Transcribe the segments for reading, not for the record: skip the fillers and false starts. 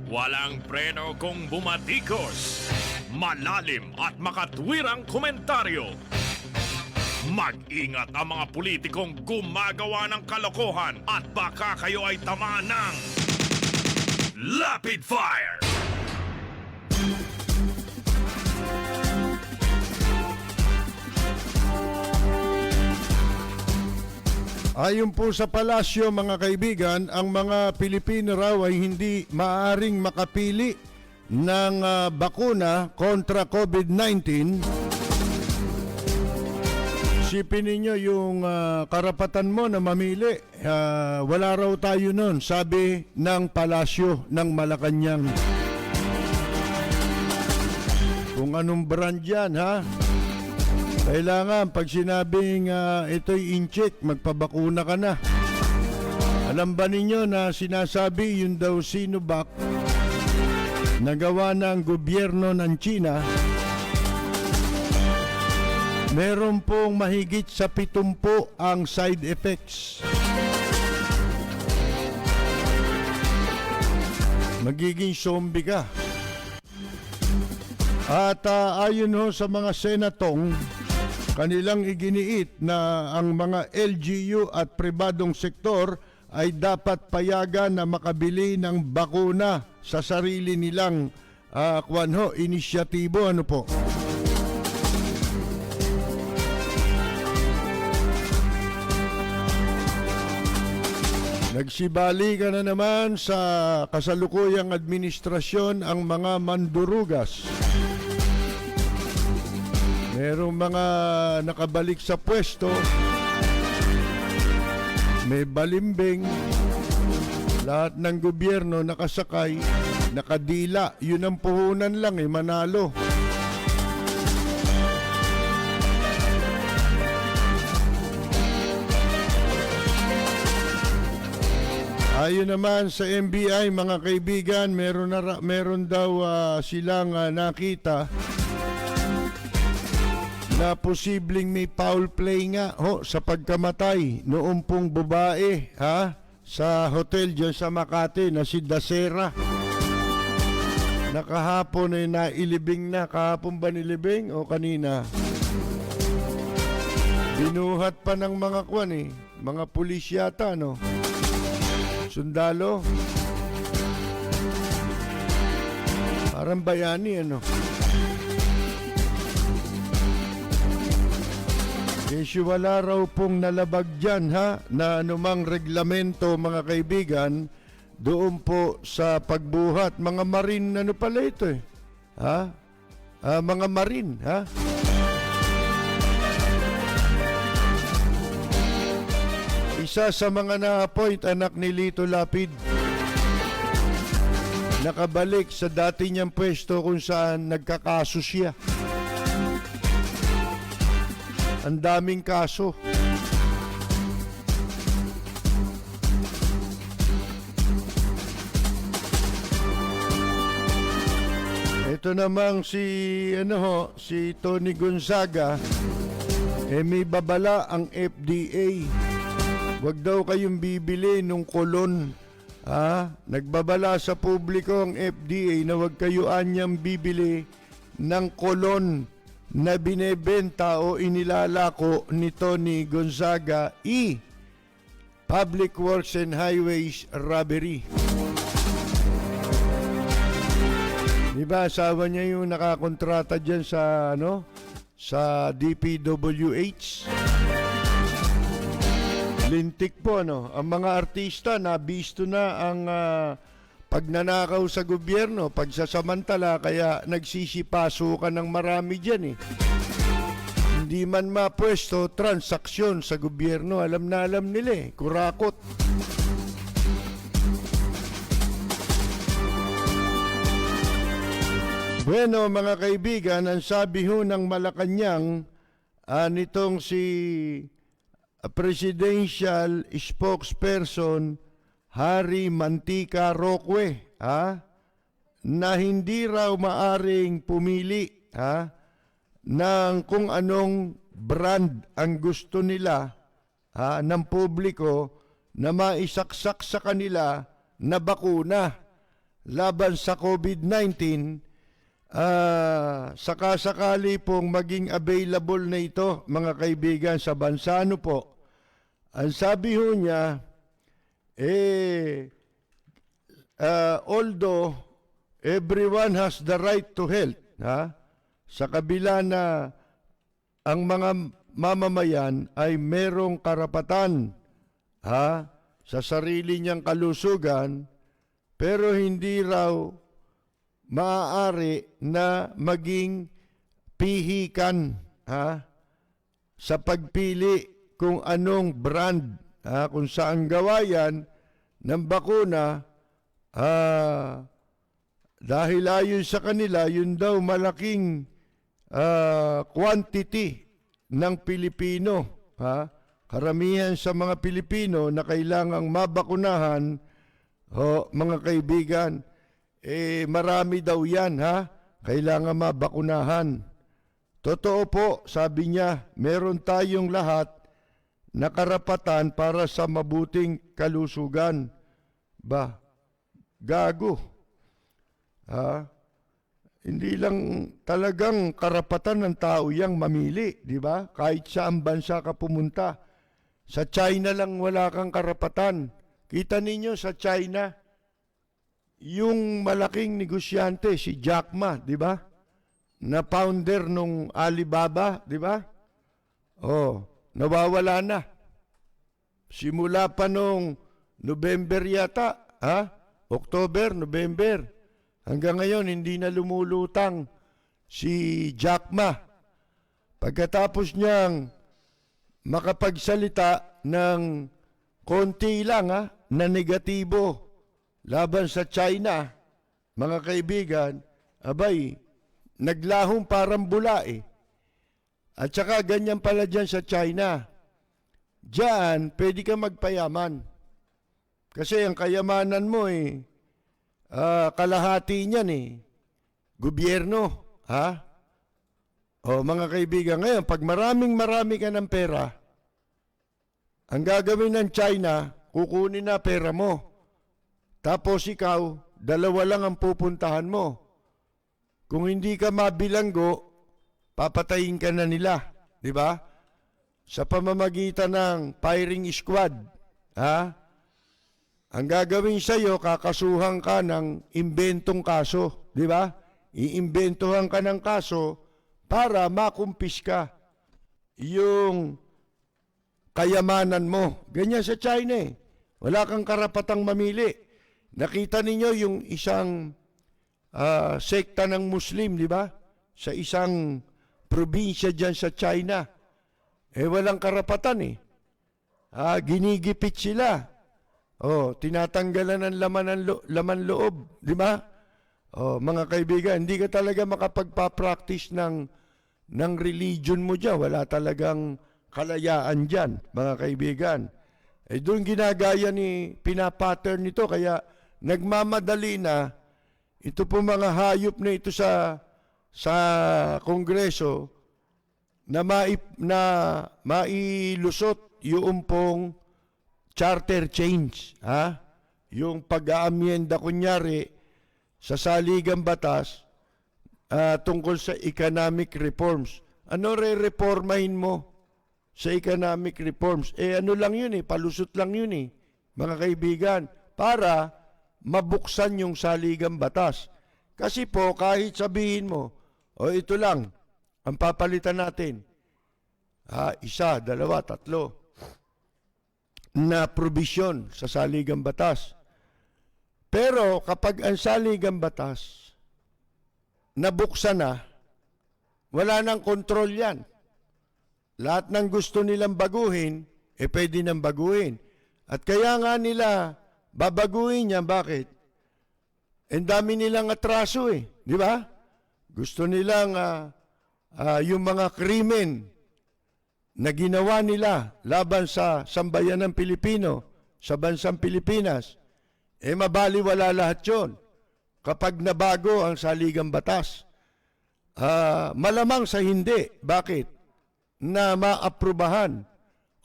Walang preno kung bumatikos. Malalim at makatwirang komentaryo. Mag-ingat ang mga politikong gumagawa ng kalokohan at baka kayo ay tamaan ng Rapid Fire! Ayon po sa palasyo mga kaibigan, ang mga Pilipino raw ay hindi maaaring makapili ng bakuna kontra COVID-19. Isipin ninyo yung karapatan mo na mamili. Wala raw tayo nun, sabi ng palasyo ng Malacanang. Kung anong brand yan, ha? Kailangan pag sinabing ito'y incheck, magpabakuna ka na. Alam ba ninyo na sinasabi yun daw Sinovac na gawa ng gobyerno ng China, meron pong mahigit sa 70 ang side effects. Magiging zombie ka. At ayon ho sa mga senatong, kanilang iginiit na ang mga LGU at pribadong sektor ay dapat payagan na makabili ng bakuna sa sarili nilang inisyatibo. Ano po? Nagsibali ka na naman sa kasalukuyang administrasyon ang mga mandurugas. Merong mga nakabalik sa pwesto, may balimbing, lahat ng gobyerno nakasakay, nakadila, yun ang puhunan lang manalo. Ayon naman sa NBI mga kaibigan, meron daw silang nakita na posibleng may foul play nga sa pagkamatay noong pong babae sa hotel dyan sa Makati na si Dasera. Nakahapon ay nailibing na. Kahapon ba nilibing o kanina? Binuhat pa ng mga mga pulis yata, no? Sundalo. Parang bayani, ano? Kasi wala raw pong nalabag dyan, na anumang reglamento, mga kaibigan, doon po sa pagbuhat. Mga marin, ano pala ito mga marin, Isa sa mga na-appoint, anak ni Lito Lapid. Nakabalik sa dati niyang pwesto kung saan nagkakaso siya. Ang daming kaso. Ito namang si Tony Gonzaga, may babala ang FDA. Huwag daw kayong bibili nung kolon. Nagbabala sa publiko ang FDA na huwag kayo anyang bibili ng kolon na binebenta o inilalako ni Tony Gonzaga, Public Works and Highways Robbery. Diba, asawa niya yung nakakontrata dyan sa sa DPWH. Lintik po, ang mga artista nabisto na ang pagnanakaw sa gobyerno, pagsasamantala, kaya nagsisipasukan ng marami dyan Hindi man mapwesto, transaksyon sa gobyerno, alam na alam nila kurakot. Bueno mga kaibigan, ang sabi ho ng Malacanang, nitong si Presidential Spokesperson Harry Mantika Roque, na hindi raw maaring pumili ng kung anong brand ang gusto nila ng publiko na maisaksak sa kanila na bakuna. laban sa COVID-19, sakasakali pong maging available na ito, mga kaibigan, sa bansa. Ano po? Ang sabi ho niya, although everyone has the right to health, sa kabila na ang mga mamamayan ay merong karapatan sa sarili niyang kalusugan, pero hindi raw maaari na maging pihikan sa pagpili kung anong brand, kung saan gawa yan ng bakuna, dahil ayon sa kanila, yun daw malaking quantity ng Pilipino. Karamihan sa mga Pilipino na kailangang mabakunahan, mga kaibigan, marami daw yan, kailangan mabakunahan. Totoo po, sabi niya, meron tayong lahat na karapatan para sa mabuting kalusugan. Gago. Hindi lang talagang karapatan ng tao yang mamili, di ba? Kahit saan bansa ka pumunta. Sa China lang wala kang karapatan. Kita ninyo sa China, yung malaking negosyante, si Jack Ma, di ba? Na founder nung Alibaba, di ba? Nawawala na. Simula pa nung November yata, October, November. Hanggang ngayon, hindi na lumulutang si Jack Ma. Pagkatapos niyang makapagsalita ng konti lang na negatibo laban sa China, mga kaibigan, abay, naglahong parang bula At saka ganyan pala dyan sa China. Diyan, pwede ka magpayaman. Kasi ang kayamanan mo kalahati niyan gobyerno, mga kaibigan, ngayon, pag marami ka ng pera, ang gagawin ng China, kukunin na pera mo. Tapos ikaw, dalawa lang ang pupuntahan mo. Kung hindi ka mabilanggo, papatayin ka na nila, di ba? Sa pamamagitan ng firing squad, ang gagawin sa iyo, kakasuhan ka ng imbentong kaso, di ba? Iimbentohan ka ng kaso para makumpis ka yung kayamanan mo. Ganyan sa China Wala kang karapatang mamili. Nakita ninyo yung isang sekta ng Muslim, di ba? Sa isang probinsya dyan sa China. Walang karapatan ginigipit sila. Tinatanggalan ng laman loob, di ba? Mga kaibigan, hindi ka talaga makapagpa-practice ng religion mo dyan. Wala talagang kalayaan dyan, mga kaibigan. Doon ginagaya pinapattern nito, kaya nagmamadali na ito po mga hayop na ito sa Kongreso na mailusot yung pong charter change, yung pag-aamyenda kunyari sa saligang batas tungkol sa economic reforms. Ano re-reformahin mo sa economic reforms? Ano lang yun palusot lang yun mga kaibigan, para mabuksan yung saligang batas. Kasi po, kahit sabihin mo, ito lang, ang papalitan natin, isa, dalawa, tatlo, na probisyon sa saligang batas. Pero kapag ang saligang batas nabuksan na, wala nang kontrol yan. Lahat ng gusto nilang baguhin, pwede nang baguhin. At kaya nga nila babaguhin yan. Bakit? Ang dami nilang atraso di ba? Gusto nilang yung mga krimen na ginawa nila laban sa sambayanang Pilipino, sa bansang Pilipinas, mabaliwala lahat yun kapag nabago ang saligang batas. Malamang sa hindi. Bakit? Na maaprubahan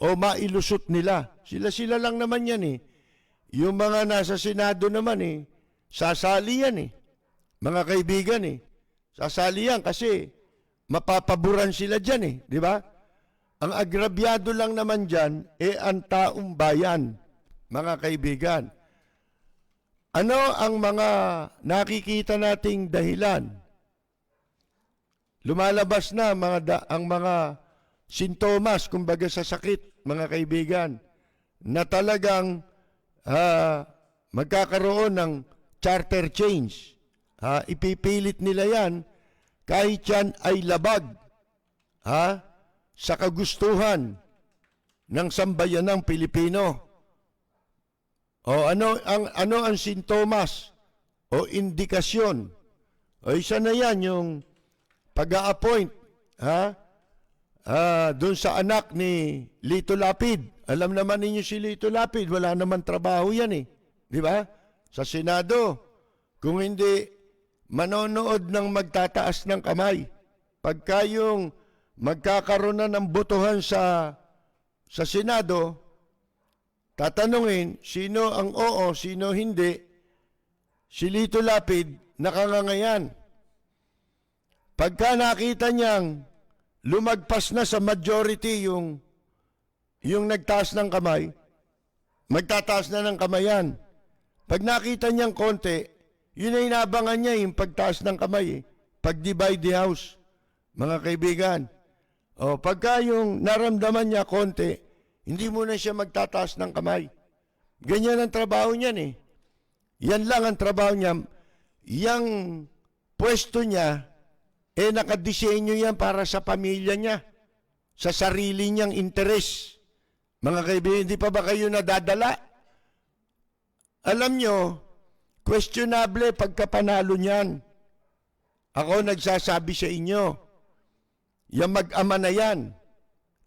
o mailusot nila. Sila lang naman yan Yung mga nasa Senado naman sasali yan eh. Mga kaibigan eh. Sasali yan kasi mapapaboran sila dyan eh. Di ba? Ang agrabyado lang naman dyan ang taong bayan, mga kaibigan. Ano ang mga nakikita nating dahilan? Lumalabas na ang mga sintomas, kumbaga sa sakit, mga kaibigan, na talagang magkakaroon ng charter change. Ipipilit nila yan kahit yan ay labag sa kagustuhan ng sambayanang Pilipino. O ano ang sintomas o indikasyon? O isa na yan yung pag-a-appoint doon sa anak ni Lito Lapid. Alam naman ninyo si Lito Lapid, wala naman trabaho yan eh. Di ba? Sa Senado, kung hindi manonood ng magtataas ng kamay, pagka yung magkakaroon na ng botohan sa Senado, tatanungin sino ang oo, sino hindi, si Lito Lapid nakangangayan. Pagka nakita niyang lumagpas na sa majority yung nagtaas ng kamay, magtataas na ng kamay yan. Pag nakita niyang konti, yun ay inabangan niya yung pagtaas ng kamay. Pag-divide the house, mga kaibigan. O, pagka yung naramdaman niya konti, hindi muna siya magtataas ng kamay. Ganyan ang trabaho niyan eh. Yan lang ang trabaho niya. Yang pwesto niya, nakadisenyo yan para sa pamilya niya, sa sarili niyang interes. Mga kaibigan, hindi pa ba kayo nadadala? Alam nyo, questionable pagkapanalo niyan. Ako nagsasabi sa inyo, yung mag-ama na yan,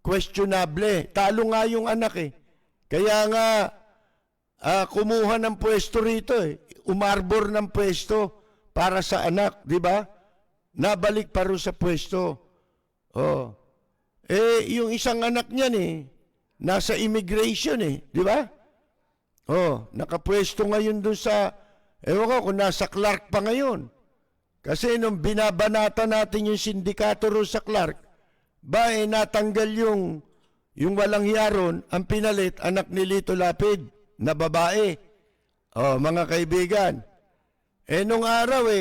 questionable. Talo nga yung anak eh. Kaya nga, kumuha ng pwesto rito eh. Umarbor ng pwesto para sa anak, di ba? Nabalik pa rin sa pwesto. Oh. Yung isang anak niyan eh, nasa immigration eh, di ba? Oh, nakapwesto ngayon dun sa, ewan ko kung nasa Clark pa ngayon. Kasi nung binabanata natin yung sindikato ro sa Clark, natanggal yung walang hiyaron, ang pinalit, anak ni Lito Lapid, na babae. Oh, mga kaibigan. Nung araw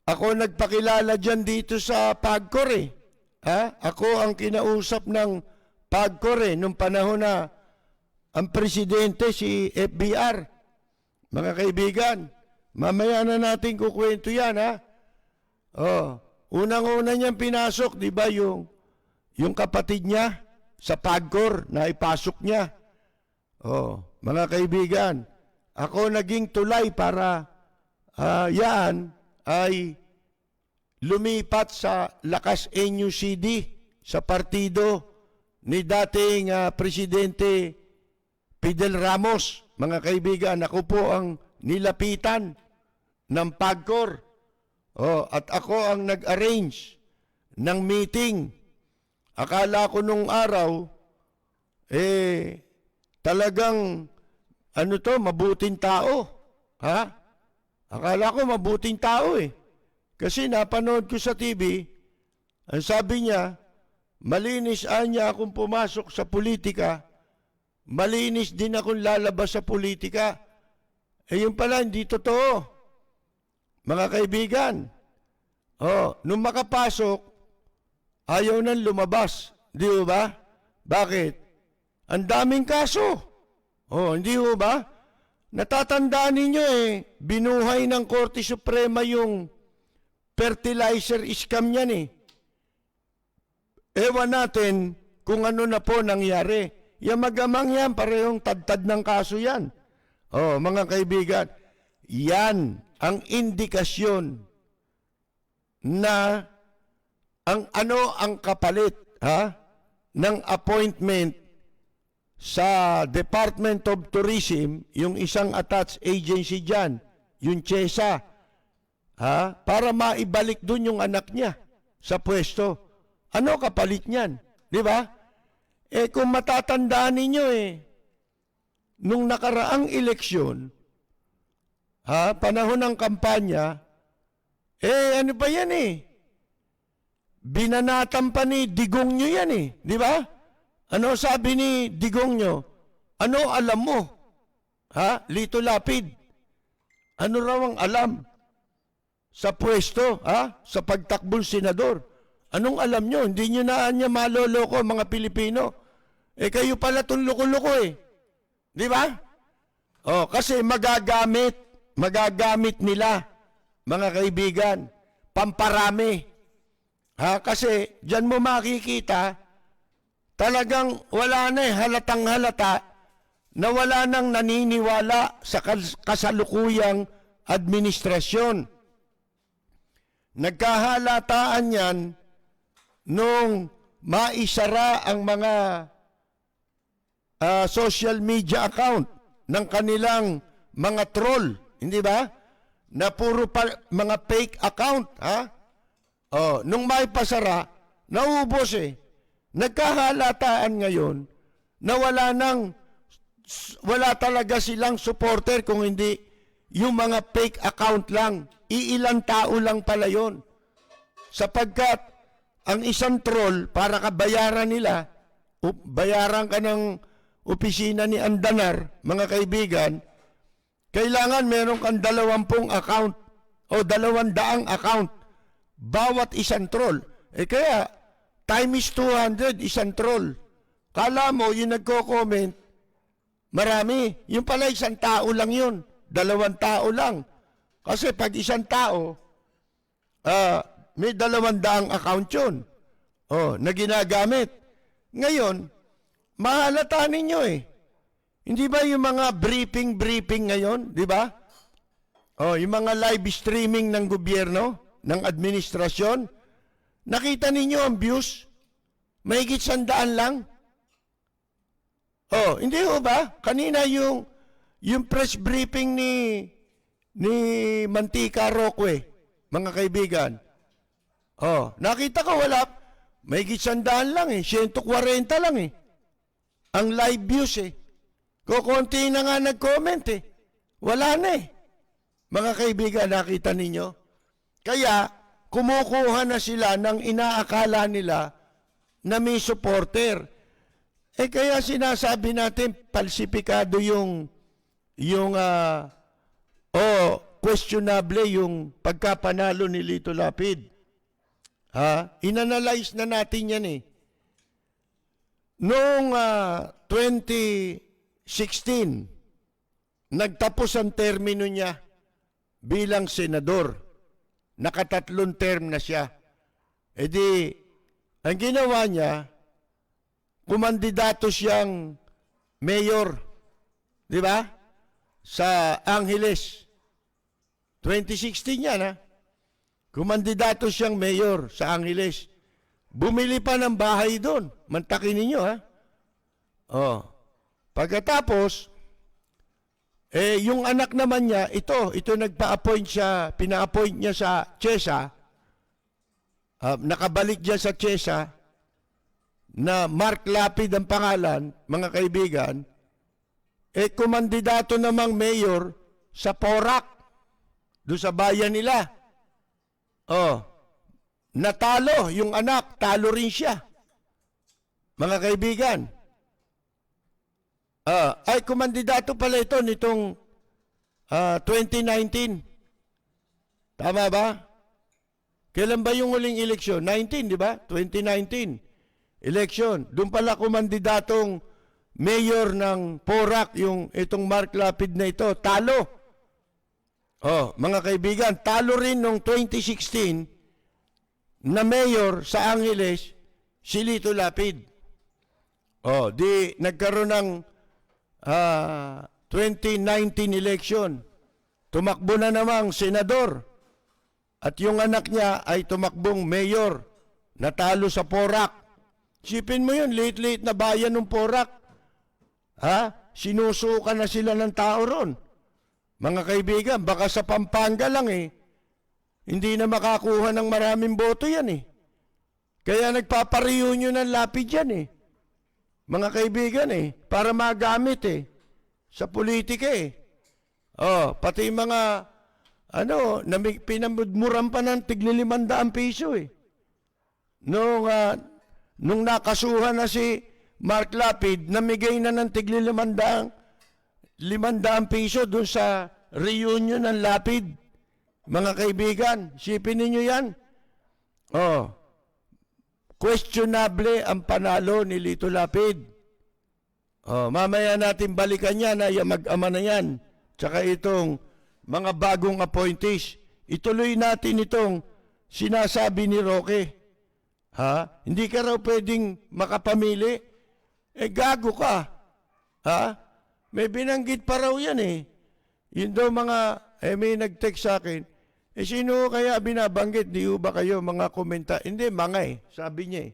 ako nagpakilala dyan dito sa PAGCOR eh. Ako ang kinausap ng PAGCOR nung panahon na ang presidente si FBR. Mga kaibigan, mamaya na natin kukwento yan unang-una niyang pinasok, di ba, yung kapatid niya sa PAGCOR na ipasok niya. Mga kaibigan, ako naging tulay para yan ay lumipat sa Lakas NUCD sa partido ni dating Presidente Fidel Ramos. Mga kaibigan, ako po ang nilapitan ng PAGCOR. At ako ang nag-arrange ng meeting. Akala ko nung araw, talagang, mabuting tao. Akala ko mabuting tao eh. Kasi napanood ko sa TV, ang sabi niya, malinis niya akong pumasok sa politika, malinis din akong lalabas sa politika. Yun pala, hindi totoo. Mga kaibigan, nung makapasok, ayaw nang lumabas. Di ba? Bakit? Ang daming kaso. Hindi ba? Natatandaan ninyo binuhay ng Korte Suprema yung fertilizer scam niyan eh. Ewan natin kung ano na po nangyari. Yung magamang yan, parehong tadtad ng kaso yan. Mga kaibigan, yan ang indikasyon na ang kapalit ng appointment sa Department of Tourism, yung isang attached agency dyan, yung CHESA, para maibalik dun yung anak niya sa pwesto. Ano kapalit niyan? Di ba? Kung matatandaan ninyo nung nakaraang eleksyon, panahon ng kampanya, ano ba yan binanatan pa ni Digong nyo yan di ba? Ano sabi ni Digong nyo? Ano alam mo? Lito Lapid. Ano raw ang alam sa pwesto, sa pagtakbong senador? Anong alam nyo? Hindi nyo na niya maloloko mga Pilipino. Kayo pala itong loko-loko Di ba? Kasi magagamit nila, mga kaibigan, pamparami. Kasi dyan mo makikita, talagang wala na halatang halata na wala nang naniniwala sa kasalukuyang administrasyon. Nagkahalataan yan nung maisara ang mga social media account ng kanilang mga troll, hindi ba? Na puro mga fake account, nung may pasara, naubos Nagkahalataan ngayon na wala talaga silang supporter kung hindi yung mga fake account lang. Iilang tao lang pala yun. Sapagkat ang isang troll, para kabayaran nila, bayaran ka ng opisina ni Andanar, mga kaibigan, kailangan meron kang 20 account o 200 account bawat isang troll. Kaya, time is 200, isang troll. Kala mo, yung nagko-comment, marami. Yung pala, isang tao lang yun. 2 tao lang. Kasi pag isang tao, may 200 account yun. Na ginagamit. Ngayon, mahalata ninyo Hindi ba yung mga briefing ngayon, di ba? Yung mga live streaming ng gobyerno, ng administrasyon, nakita ninyo ang views? Mahigit 100 lang. Hindi ba? Kanina yung press briefing ni Mantika Roque, mga kaibigan. Nakita ko wala, mahigit 100 lang 140 lang ang live views Kukunti na nga nag-comment Wala na Mga kaibigan, nakita ninyo? Kaya, kumukuha na sila ng inaakala nila na may supporter. Kaya sinasabi natin, palsipikado questionable yung pagkapanalo ni Lito Lapid. Inanalyze na natin yan Noong 2016, nagtapos ang termino niya bilang senador. Nakatatlong term na siya. Ang ginawa niya, kumandidato siyang mayor, di ba? Sa Angeles. 2016 yan, Kumandidato siyang mayor sa Angeles. Bumili pa ng bahay doon. Mantakin ninyo, Pagkatapos, yung anak naman niya, ito nagpa-appoint siya, pina-appoint niya sa CHESA, nakabalik diyan sa CHESA, na Mark Lapid ang pangalan, mga kaibigan, kumandidato namang mayor sa Porac, doon sa bayan nila. Natalo yung anak, talo rin siya. Mga kaibigan, kumandidato pala ito nitong 2019. Tama ba? Kailan ba yung huling eleksyon? 19, di ba? 2019. Election. Doon pala kumandidatong mayor ng Porac, yung itong Mark Lapid na ito, talo. Mga kaibigan, talo rin noong 2016 na mayor sa Angeles, si Lito Lapid. Di nagkaroon ng 2019 election. Tumakbo na namang senador. At yung anak niya ay tumakbong mayor. Natalo sa Porac. Sipin mo yun, liit-liit na bayan ng Porac. Sinusuka na sila ng tao ron. Mga kaibigan, baka sa Pampanga lang hindi na makakuha ng maraming boto yan Kaya nagpapa-reunion ng Lapid yan Mga kaibigan para magamit sa politika eh. Pati yung mga pinamudmuran pa ng tigli 500 piso eh. Nung nakasuhan na si Mark Lapid, namigay na ng tigli 500 piso doon sa reunion ng Lapid. Mga kaibigan, sipin ninyo yan. Questionable ang panalo ni Lito Lapid. Mamaya natin balikan yan, mag-ama na yan. Tsaka itong mga bagong appointees. Ituloy natin itong sinasabi ni Roque. Hindi ka raw pwedeng makapamili. Gago ka. May binanggit pa raw yan eh. Yun daw may nag-text sa akin. Sino kaya binabanggit? Di ba kayo mga komenta? Hindi, mga sabi niya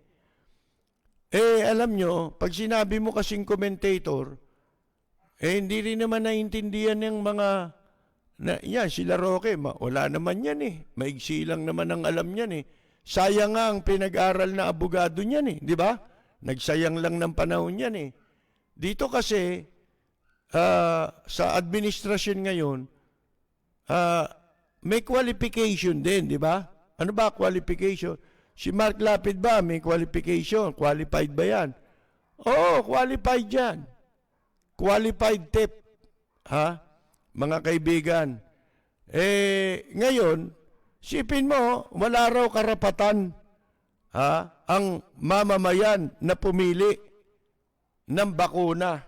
alam nyo, pag sinabi mo kasing commentator, hindi rin naman naiintindihan ng mga, sila Roque, wala naman yan eh. Maigsi lang naman ang alam niyan eh. Sayang nga ang pinag-aral na abogado niyan eh, di ba? Nagsayang lang ng panahon yan eh. Dito kasi, sa administrasyon ngayon, may qualification din, di ba? Ano ba qualification? Si Mark Lapid ba may qualification? Qualified ba yan? Oo, qualified yan. Qualified tip. Mga kaibigan. Ngayon, sipin mo, wala raw karapatan ang mamamayan na pumili ng bakuna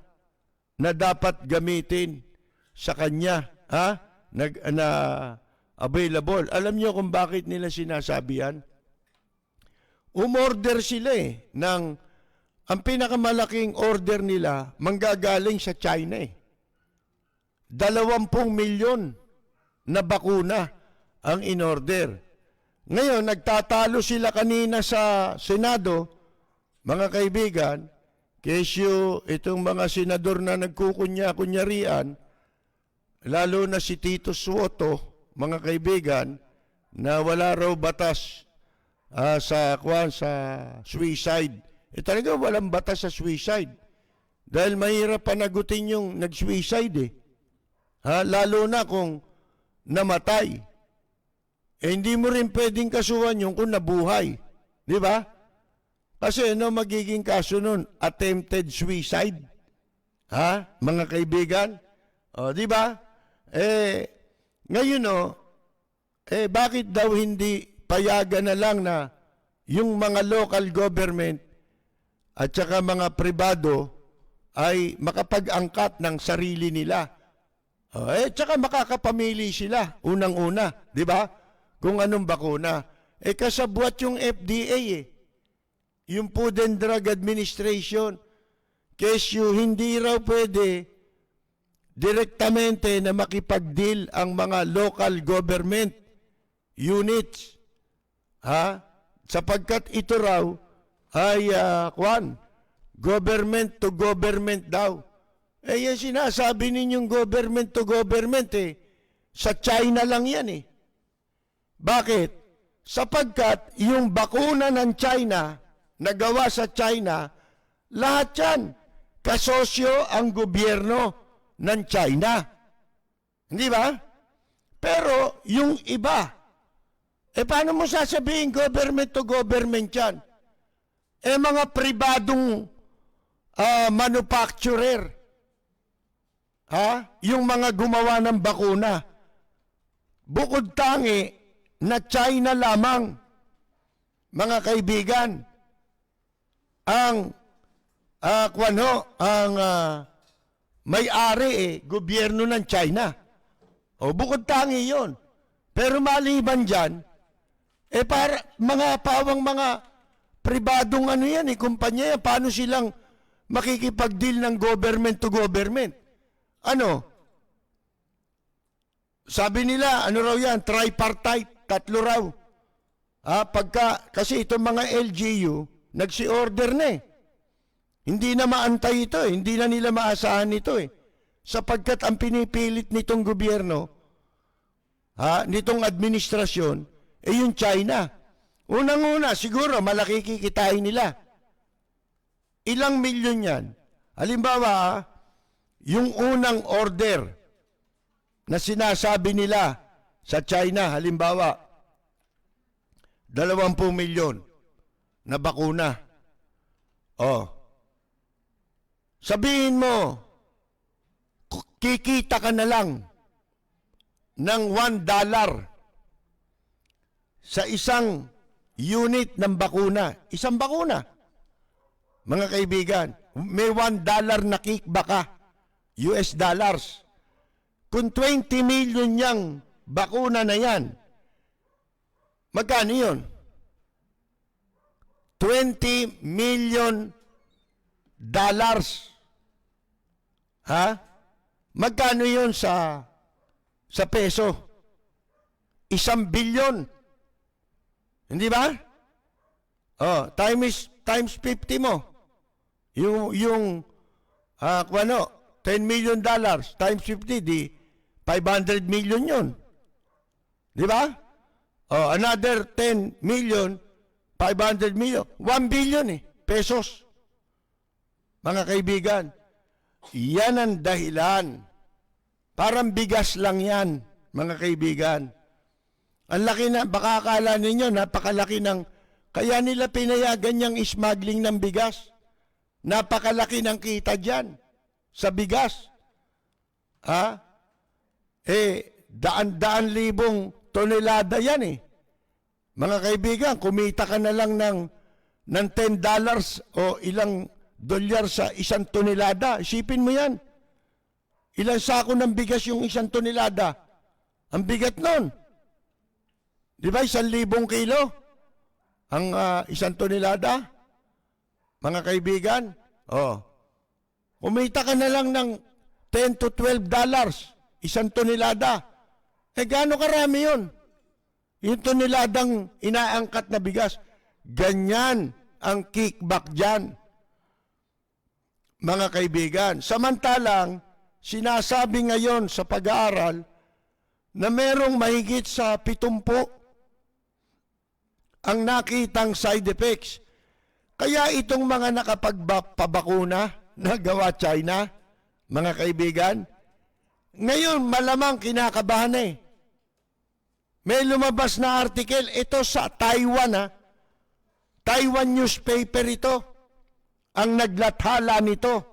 na dapat gamitin sa kanya na available. Alam niyo kung bakit nila sinasabi yan? Umorder sila ang pinakamalaking order nila manggagaling sa China 20 milyon na bakuna ang inorder. Ngayon, nagtatalo sila kanina sa Senado, mga kaibigan, kesyo itong mga senador na nagkukunya-kunyarian, lalo na si Tito Soto, mga kaibigan, na wala raw batas sa suicide. Talaga walang batas sa suicide. Dahil mahirap panagutin yung nag-suicide lalo na kung namatay. Hindi mo rin pwedeng kasuhan yung kung nabuhay. Di ba? Kasi magiging kaso nun? Attempted suicide. Mga kaibigan? Di ba? Ngayon bakit daw hindi payagan na lang na yung mga local government at saka mga pribado ay makapag-angkat ng sarili nila. Tsaka makakapamili sila, unang-una, di ba? Kung anong bakuna. Kasabwat yung FDA yung Food and Drug Administration. Kesyo hindi raw pwede direktamente na makipag-deal ang mga local government units. Sapagkat ito raw ay government to government daw. Yan sinasabi ninyong government to government sa China lang yan Bakit? Sapagkat yung bakuna ng China, nagawa sa China, lahat yan, kasosyo ang gobyerno ng China. Hindi ba? Pero yung iba, paano mo sasabihin government to government yan? Mga pribadong manufacturer, yung mga gumawa ng bakuna, bukod tangi na China lamang, mga kaibigan, ang may-ari gobyerno ng China. Bukod tangi yon. Pero maliban dyan, para mga pawang mga pribadong kumpanya yan, paano silang makikipag-deal ng government to government? Sabi nila, raw yan, tripartite, 3 raw. Kasi itong mga LGU, nagsi-order na Hindi na maantay ito hindi na nila maasahan ito Sapagkat ang pinipilit nitong gobyerno, nitong administrasyon, yung China. Unang-una, siguro, malaki kikitain nila. Ilang milyon yan? Halimbawa, yung unang order na sinasabi nila sa China, halimbawa, 20 milyon na bakuna. Oh. Sabihin mo, kikita ka na lang ng $1 sa isang unit ng bakuna. Isang bakuna. Mga kaibigan, may $1 na kickback ka. US dollars. Kung 20 million yang bakuna na yan, magkano yun? 20 million dollars. Ha? Magkano yun sa peso? 1 billion. Hindi ba? Oh, times 50 mo. Yung 10 million dollars times 50, di 500 million yun. Di ba? Oh, another 10 million, 500 million, 1 billion pesos. Mga kaibigan, yan ang dahilan. Parang bigas lang yan, mga kaibigan. Ang laki na, baka akala ninyo, napakalaki ng, kaya nila pinayagan niyang smuggling ng bigas. Napakalaki ng kita dyan sa bigas. Ha? Daan-daan libong tonelada yan Mga kaibigan, kumita ka na lang ng $10 o ilang dolyar sa 1 tonelada. Isipin mo yan. Ilang sako ng bigas yung 1 tonelada? Ang bigat nun. Di ba, 1,000 kilo? Ang 1 tonelada? Mga kaibigan, kumita ka na lang ng $10 to $12, 1 tonelada. Gaano karami yun? Yung toneladang inaangkat na bigas. Ganyan ang kickback dyan. Mga kaibigan, samantalang sinasabi ngayon sa pag-aaral na merong mahigit sa 70 ang nakitang side effects. Kaya itong mga nakapagpabakuna na gawa China, mga kaibigan, ngayon malamang kinakabahan May lumabas na article, ito sa Taiwan Taiwan newspaper ito, ang naglathala nito,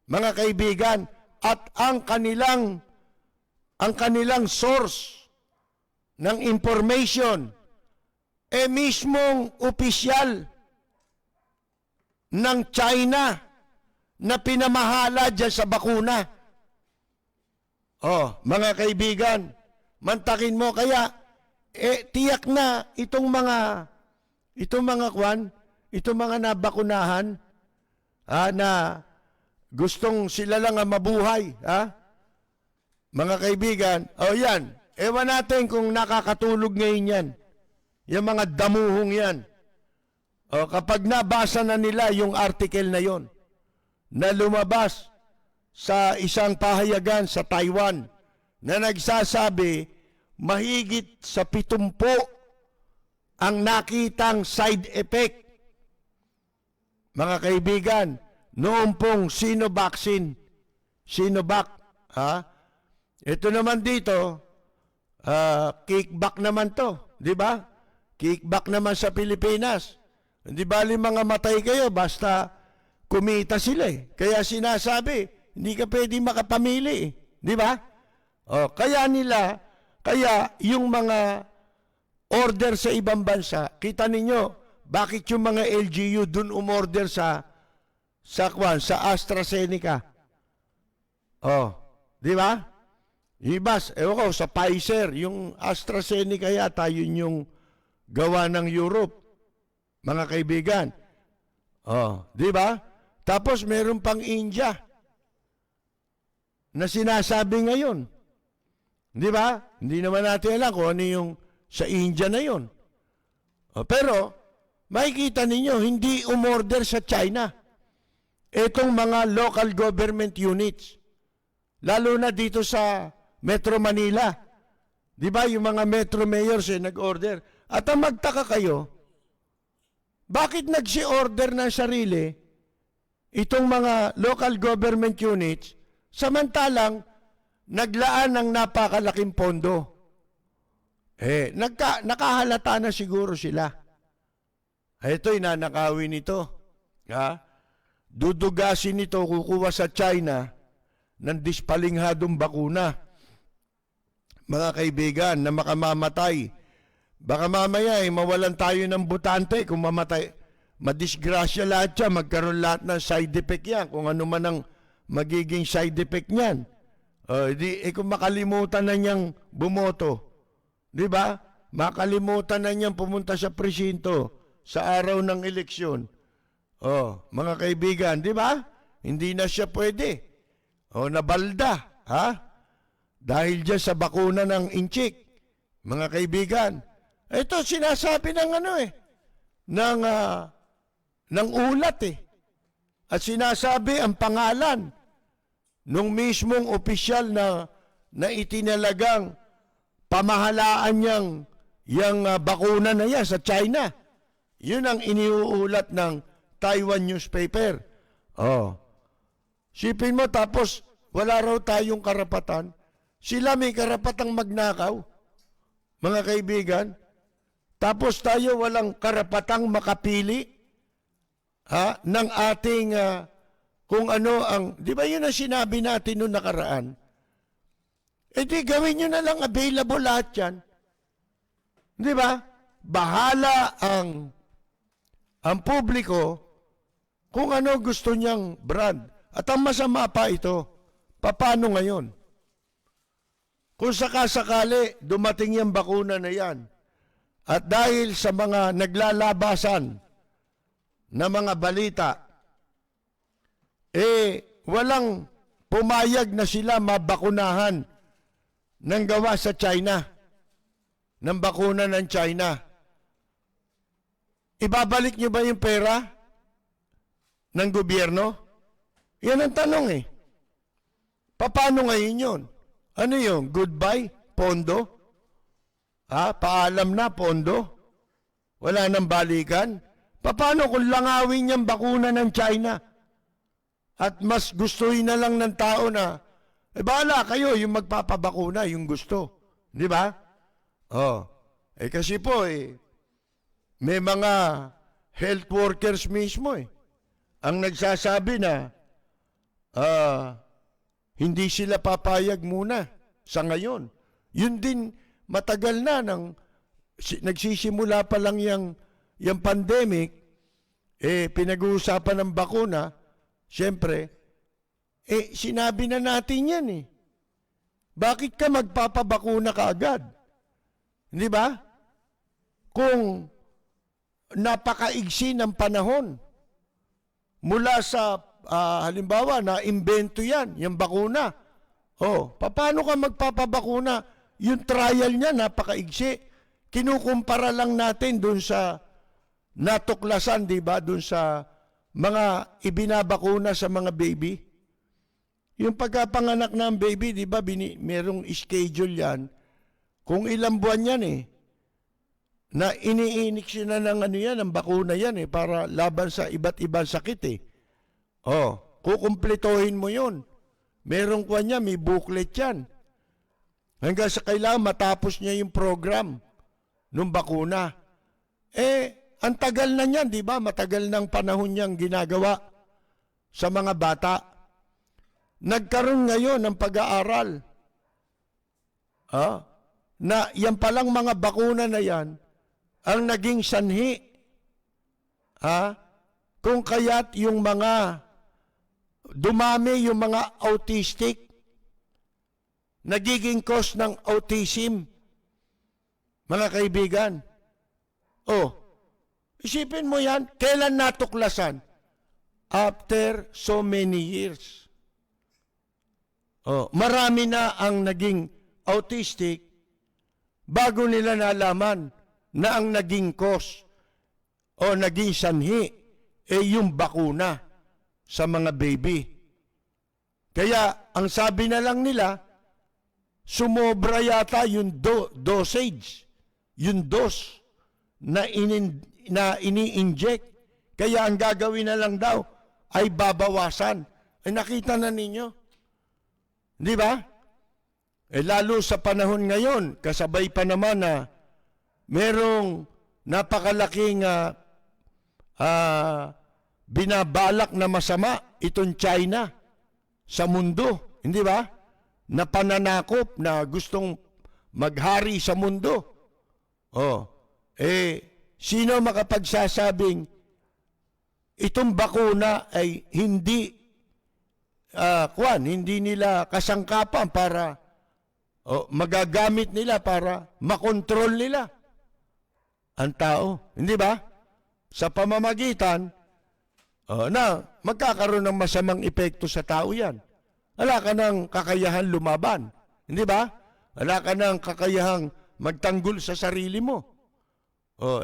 mga kaibigan, at ang kanilang source ng information, mismong opisyal ng China na pinamahala dyan sa bakuna. Mga kaibigan, mantakin mo, kaya tiyak na itong mga nabakunahan na gustong sila lang mabuhay, mga kaibigan, yan, ewan natin kung nakakatulog ngayon yan, yung mga damuhong yan. Kapag nabasa na nila yung article na yon na lumabas sa isang pahayagan sa Taiwan na nagsasabi mahigit sa 70 ang nakitang side effect. Mga kaibigan, noong pong Sinovac. Ito naman dito, kickback naman to, di ba? Kickback naman sa Pilipinas. Hindi bali mga matay kayo, basta kumita sila Kaya sinasabi, hindi ka pwede makapamili di ba? Kaya yung mga order sa ibang bansa, kita ninyo, bakit yung mga LGU dun umorder sa AstraZeneca? Di ba? Ibas, sa Pfizer, yung AstraZeneca yata, yun yung gawa ng Europe. Mga kaibigan. Di ba? Tapos meron pang India na sinasabi ngayon. Di ba? Hindi naman natin alam kung ano yung sa India na yun. Pero, makikita ninyo, hindi umorder sa China. Itong mga local government units. Lalo na dito sa Metro Manila. Di ba? Yung mga metro mayors nag-order. At ang magtaka kayo, bakit nagsi-order ng sarili itong mga local government units Samantalang, naglaan ng napakalaking pondo. Nakahalata na siguro sila. Ito'y nanakawin ito. Ha? Dudugasin ito, kukuha sa China ng dispalinghadong bakuna. Mga kaibigan, na makamamatay. Baka mamaya mawalan tayo ng butante kung mamatay. Madisgrasya lahat siya, magkaroon lahat ng side effect yan. Kung ano man ang magiging side effect niyan. Kung makalimutan na niyang bumoto. Di ba? Makalimutan na niyang pumunta sa presinto sa araw ng eleksyon. Mga kaibigan, di ba? Hindi na siya pwede. Nabalda. Ha? Dahil dyan sa bakuna ng inchik. Mga kaibigan. Ito, sinasabi ng ng ulat At sinasabi ang pangalan nung mismong opisyal na itinalagang pamahalaan yang bakuna na yan sa China. Yun ang iniuulat ng Taiwan newspaper. Sipin mo, tapos wala raw tayong karapatan. Sila may karapatang magnakaw, mga kaibigan. Tapos tayo walang karapatang makapili ng ating kung ano ang, di ba yun ang sinabi natin noong nakaraan? Di gawin nyo na lang available lahat yan. Di ba? Bahala ang publiko kung ano gusto niyang brand. At ang masama pa ito, paano ngayon? Kung sakasakali dumating yung bakuna na yan, at dahil sa mga naglalabasan na mga balita, walang pumayag na sila mabakunahan ng gawa sa China, ng bakuna ng China. Ibabalik nyo ba yung pera ng gobyerno? Yan ang tanong Paano ngayon yun? Ano yun? Goodbye? Pondo? Paalam na, pondo? Wala nang balikan? Paano kung langawin yung bakuna ng China? At mas gustuhin na lang ng tao na, bahala kayo, yung magpapabakuna, yung gusto. Di ba? Kasi po, may mga health workers mismo ang nagsasabi na hindi sila papayag muna sa ngayon. Yun din, matagal na nagsisimula pa lang yung pandemic, pinag-uusapan ng bakuna, siyempre, sinabi na natin yan Bakit ka magpapabakuna kaagad? Di ba? Kung napakaigsi ng panahon, mula sa, halimbawa, na-imbento yan, yung bakuna. Paano ka magpapabakuna? Yung trial niya, napakaigsi. Kinukumpara lang natin dun sa natuklasan, di ba? Dun sa mga ibinabakuna sa mga baby. Yung pagkapanganak ng baby, di ba? Merong schedule yan. Kung ilang buwan yan na iniinik na ng ng bakuna yan para laban sa iba't ibang sakit kukumpletohin mo yun. Merong kuwan niya, may booklet yan. Hanggang sa kailangan matapos niya yung program ng bakuna. Ang tagal na niyan, di ba? Matagal ng panahon niyang ginagawa sa mga bata. Nagkaroon ngayon ng pag-aaral. Na yan palang mga bakuna na yan, ang naging sanhi. Kung kaya't yung mga dumami yung mga autistic, nagiging cause ng autism. Mga kaibigan. Isipin mo yan, kailan natuklasan? After so many years. Marami na ang naging autistic bago nila nalaman na ang naging cause o naging sanhi yung bakuna sa mga baby. Kaya ang sabi na lang nila, sumobra yata yung dosage, yung dose na ini-inject. Kaya ang gagawin na lang daw ay babawasan. Nakita na ninyo? Di ba? Lalo sa panahon ngayon, kasabay pa naman na merong napakalaking binabalak na masama itong China sa mundo. Hindi ba? Na pananakop na gustong maghari sa mundo. Sino makapagsasabing itong bakuna ay hindi nila kasangkapan para magagamit nila para makontrol nila ang tao. Hindi ba? Sa pamamagitan na magkakaroon ng masamang epekto sa tao yan. Wala ka ng kakayahan lumaban. Hindi ba? Wala ka ng kakayahang magtanggol sa sarili mo.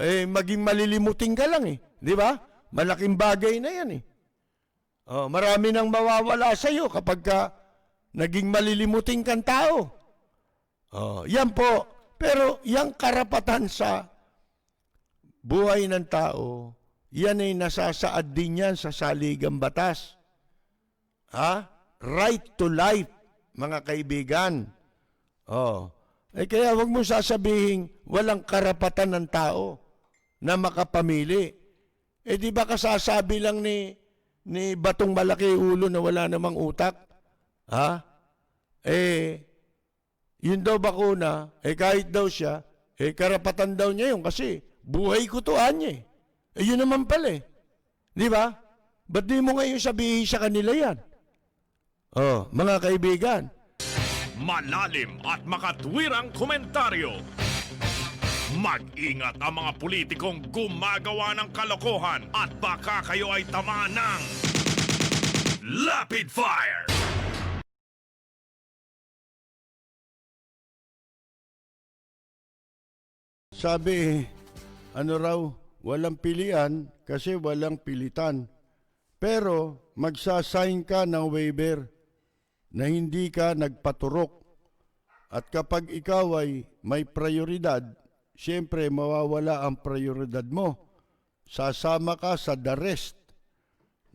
Maging malilimutin ka lang eh. Di ba? Malaking bagay na yan eh. Marami nang mawawala sa iyo kapag naging malilimutin kang tao. Yan po. Pero yung karapatan sa buhay ng tao, yan ay nasasaad din yan sa saligang batas. Right to life, mga kaibigan. Kaya wag mo sasabihin walang karapatan ng tao na makapamili. Di ba kasasabi lang ni Batong Malaki Ulo na wala namang utak? Yun daw bakuna, kahit daw siya, karapatan daw niya yun kasi buhay kutuan niya eh. Yun naman pala eh. Di ba? Ba't di mo ngayon sabihin sa kanila yan? Mga kaibigan, Malalim at makatwirang komentaryo. Mag-ingat ang mga politikong gumagawa ng kalokohan at baka kayo ay tamaan ng Lapid Fire! sabi, walang pilian kasi walang pilitan. Pero magsasign ka ng waiver na hindi ka nagpaturok. At kapag ikaw ay may prioridad, siyempre mawawala ang prioridad mo. Sasama ka sa the rest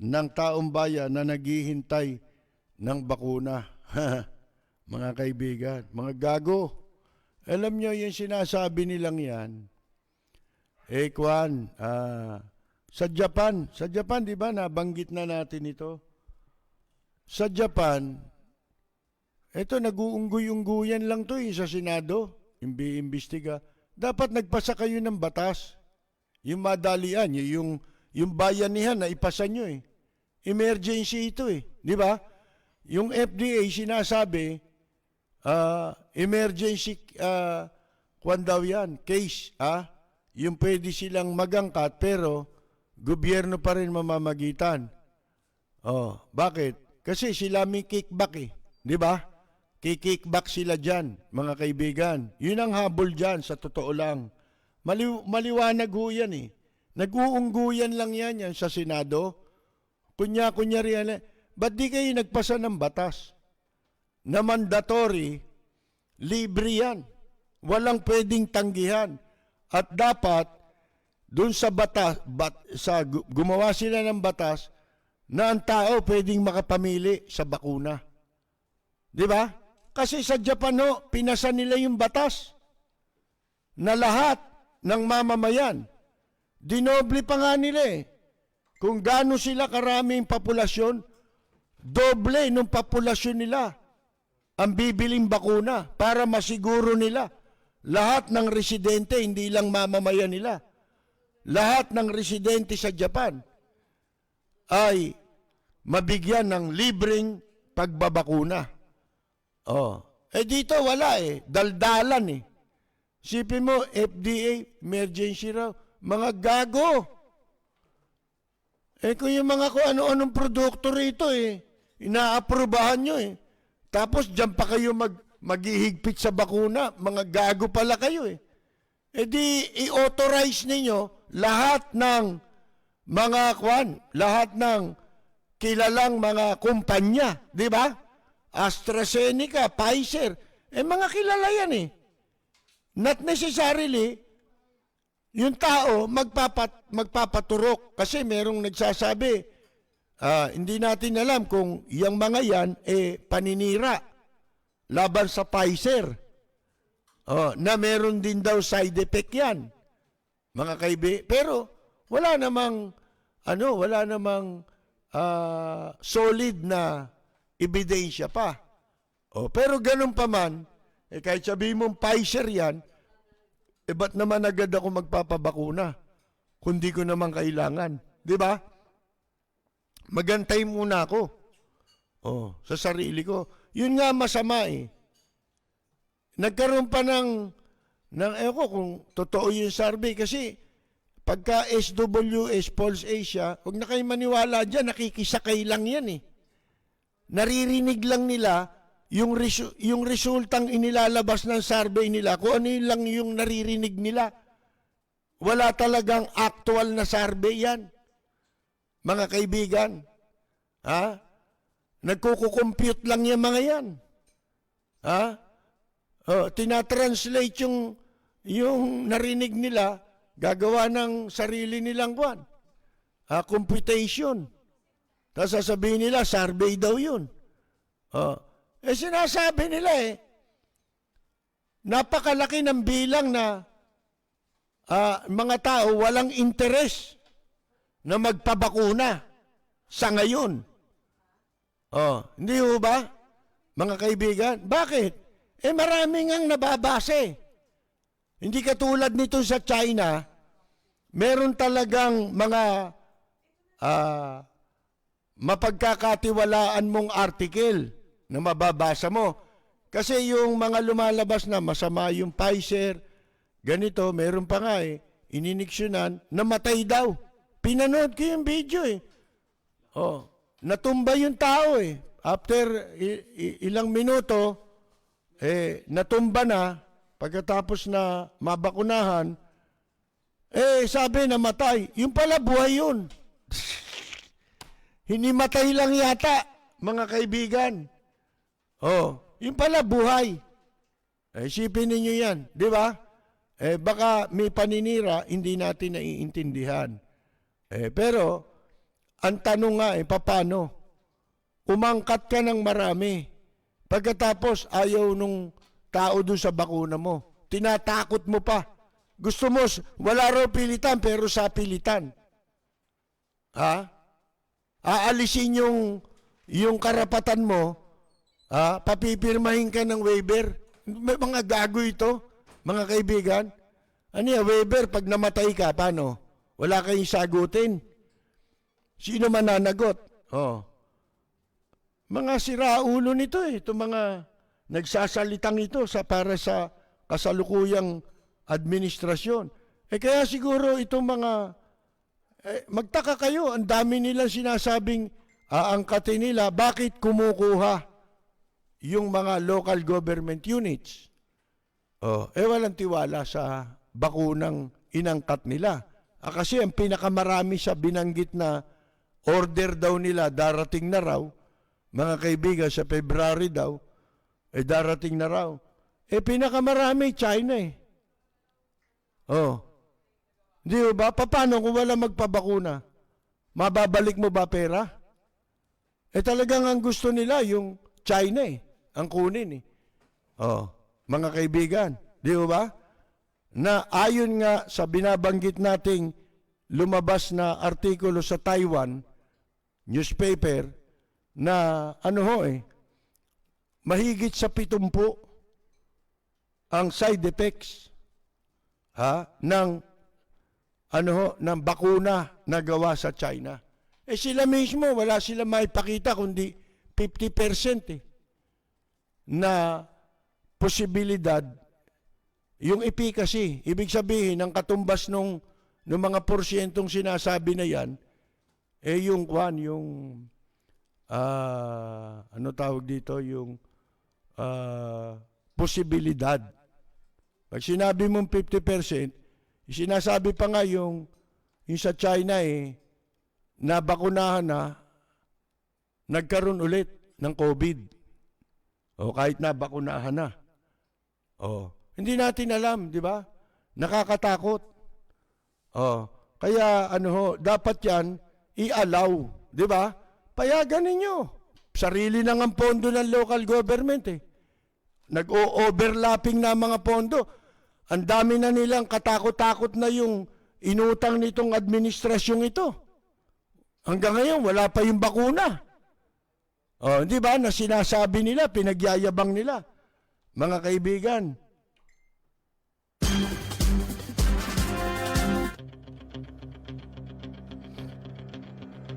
ng taong bayan na naghihintay ng bakuna. Mga kaibigan, mga gago. Alam nyo yung sinasabi nilang yan, sa Japan, di ba, nabanggit na natin ito. Sa Japan, ito, nag-uunggoy-ungguyan lang to sa Senado, imbestiga. Dapat nagpasa kayo ng batas. Yung madalian, yung bayanihan na ipasa nyo eh. Emergency ito eh. Di ba? Yung FDA sinasabi, emergency, daw yan, case, yung pwede silang magangkat, pero gobyerno pa rin mamamagitan. Bakit? Kasi sila may kickback eh. Di ba? Kikickback sila dyan, mga kaibigan. Yun ang habol dyan, sa totoo lang. Maliwanag ho yan eh. Nag-uungguyan lang yan sa Senado. Kunya-kunyari yan. Ba't di kayo nagpasa ng batas? Na mandatory, libre yan. Walang pwedeng tanggihan. At dapat, doon sa batas, gumawa sila ng batas na ang tao pwedeng makapamili sa bakuna. Di ba? Kasi sa Japan, pinasa nila yung batas na lahat ng mamamayan. Dinoble pa nga nila eh. Kung gaano sila karaming populasyon, doble ng populasyon nila ang bibiling bakuna para masiguro nila lahat ng residente, hindi lang mamamayan nila. Lahat ng residente sa Japan ay mabigyan ng libreng pagbabakuna. Dito wala eh. Daldalan eh. Sipin mo, FDA, emergency raw. Mga gago. Kung yung mga ano-anong produkto rito eh, inaaprubahan nyo eh. Tapos dyan pa kayo maghihigpit sa bakuna. Mga gago pala kayo eh. Di i-authorize ninyo lahat ng lahat ng kilalang mga kumpanya, di ba? AstraZeneca, Pfizer, mga kilala yan eh. Not necessarily, yung tao magpapaturok kasi merong nagsasabi, hindi natin alam kung yung mga yan paninira laban sa Pfizer. Na meron din daw side effect yan. Mga kaibigan. Pero wala namang solid na ebidensya pa. Pero ganun pa man, kahit sabihin mong Pfizer yan, ba't naman agad ako magpapabakuna? Kundi ko naman kailangan. Di ba? Magantay muna ako. Sa sarili ko. Yun nga masama eh. Nagkaroon pa ng kung totoo yung survey kasi pagka SWS, Pulse Asia, huwag na kayo maniwala dyan, nakikisakay lang yan eh. Naririnig lang nila yung resultang inilalabas ng survey nila, kung ano lang yung naririnig nila. Wala talagang actual na survey yan. Mga kaibigan, nagkukukompute lang yung mga yan. Tinatranslate yung narinig nila, gagawa ng sarili nilang computation. Tapos sasabihin nila, survey daw yun. Sinasabi nila napakalaki ng bilang na mga tao walang interes na magpabakuna sa ngayon. Hindi ho ba, mga kaibigan? Bakit? Maraming ang nababase. Hindi katulad nito sa China, meron talagang mga mapagkakatiwalaan mong article na mababasa mo. Kasi yung mga lumalabas na masama yung Pfizer, ganito, meron pa nga ininiksyonan, namatay daw. Pinanood ko yung video natumba yung tao After ilang minuto, natumba na, pagkatapos na mabakunahan, sabi namatay. Yung pala buhay yun. Hinimatay lang yata, mga kaibigan. Yung pala buhay. Isipin ninyo yan, di ba? Baka may paninira, hindi natin naiintindihan. Pero, ang tanong nga paano? Umangkat ka ng marami. Pagkatapos, ayaw nung tao doon sa bakuna mo. Tinatakot mo pa. Gusto mo, wala raw pilitan, pero sa pilitan. Aalisin yung karapatan mo, papipirmahin ka ng waiver. May mga gago ito, mga kaibigan. Waiver, pag namatay ka, paano? Wala kayong sagutin. Sino mananagot? Mga siraulo nito itong mga nagsasalitang ito para sa kasalukuyang administrasyon. Kaya siguro itong mga, magtaka kayo, ang dami nilang sinasabing aangkatin nila, bakit kumukuha yung mga local government units? Walang tiwala sa bakunang inangkat nila. Kasi ang pinakamarami sa binanggit na order daw nila, darating na raw, mga kaibigan, sa February daw, darating na raw. Pinakamarami, China Di ba? Paano kung wala magpabakuna? Mababalik mo ba pera? Talagang ang gusto nila, yung China ang kunin mga kaibigan. Di ba? Na ayon nga sa binabanggit nating lumabas na artikulo sa Taiwan newspaper na mahigit sa 70 ang side effects ng bakuna na gawa sa China. Sila mismo wala sila maipakita kundi 50% na posibilidad yung efficacy. Ibig sabihin ang katumbas ng mga porsyentong sinasabi na yan yung tawag dito, yung posibilidad. Pag sinabi mong 50%, sinasabi pa nga yung sa China nabakunahan na, nagkaroon ulit ng COVID. Kahit nabakunahan na. Hindi natin alam, di ba? Nakakatakot. Kaya dapat yan i-allow, di ba? Payagan ninyo. Sarili nang ang pondo ng local government nag-o-overlapping na mga pondo. Ang dami na nilang katakot-takot na yung inutang nitong administrasyong ito. Hanggang ngayon, wala pa yung bakuna. O, di ba, na sinasabi nila, pinagyayabang nila. Mga kaibigan,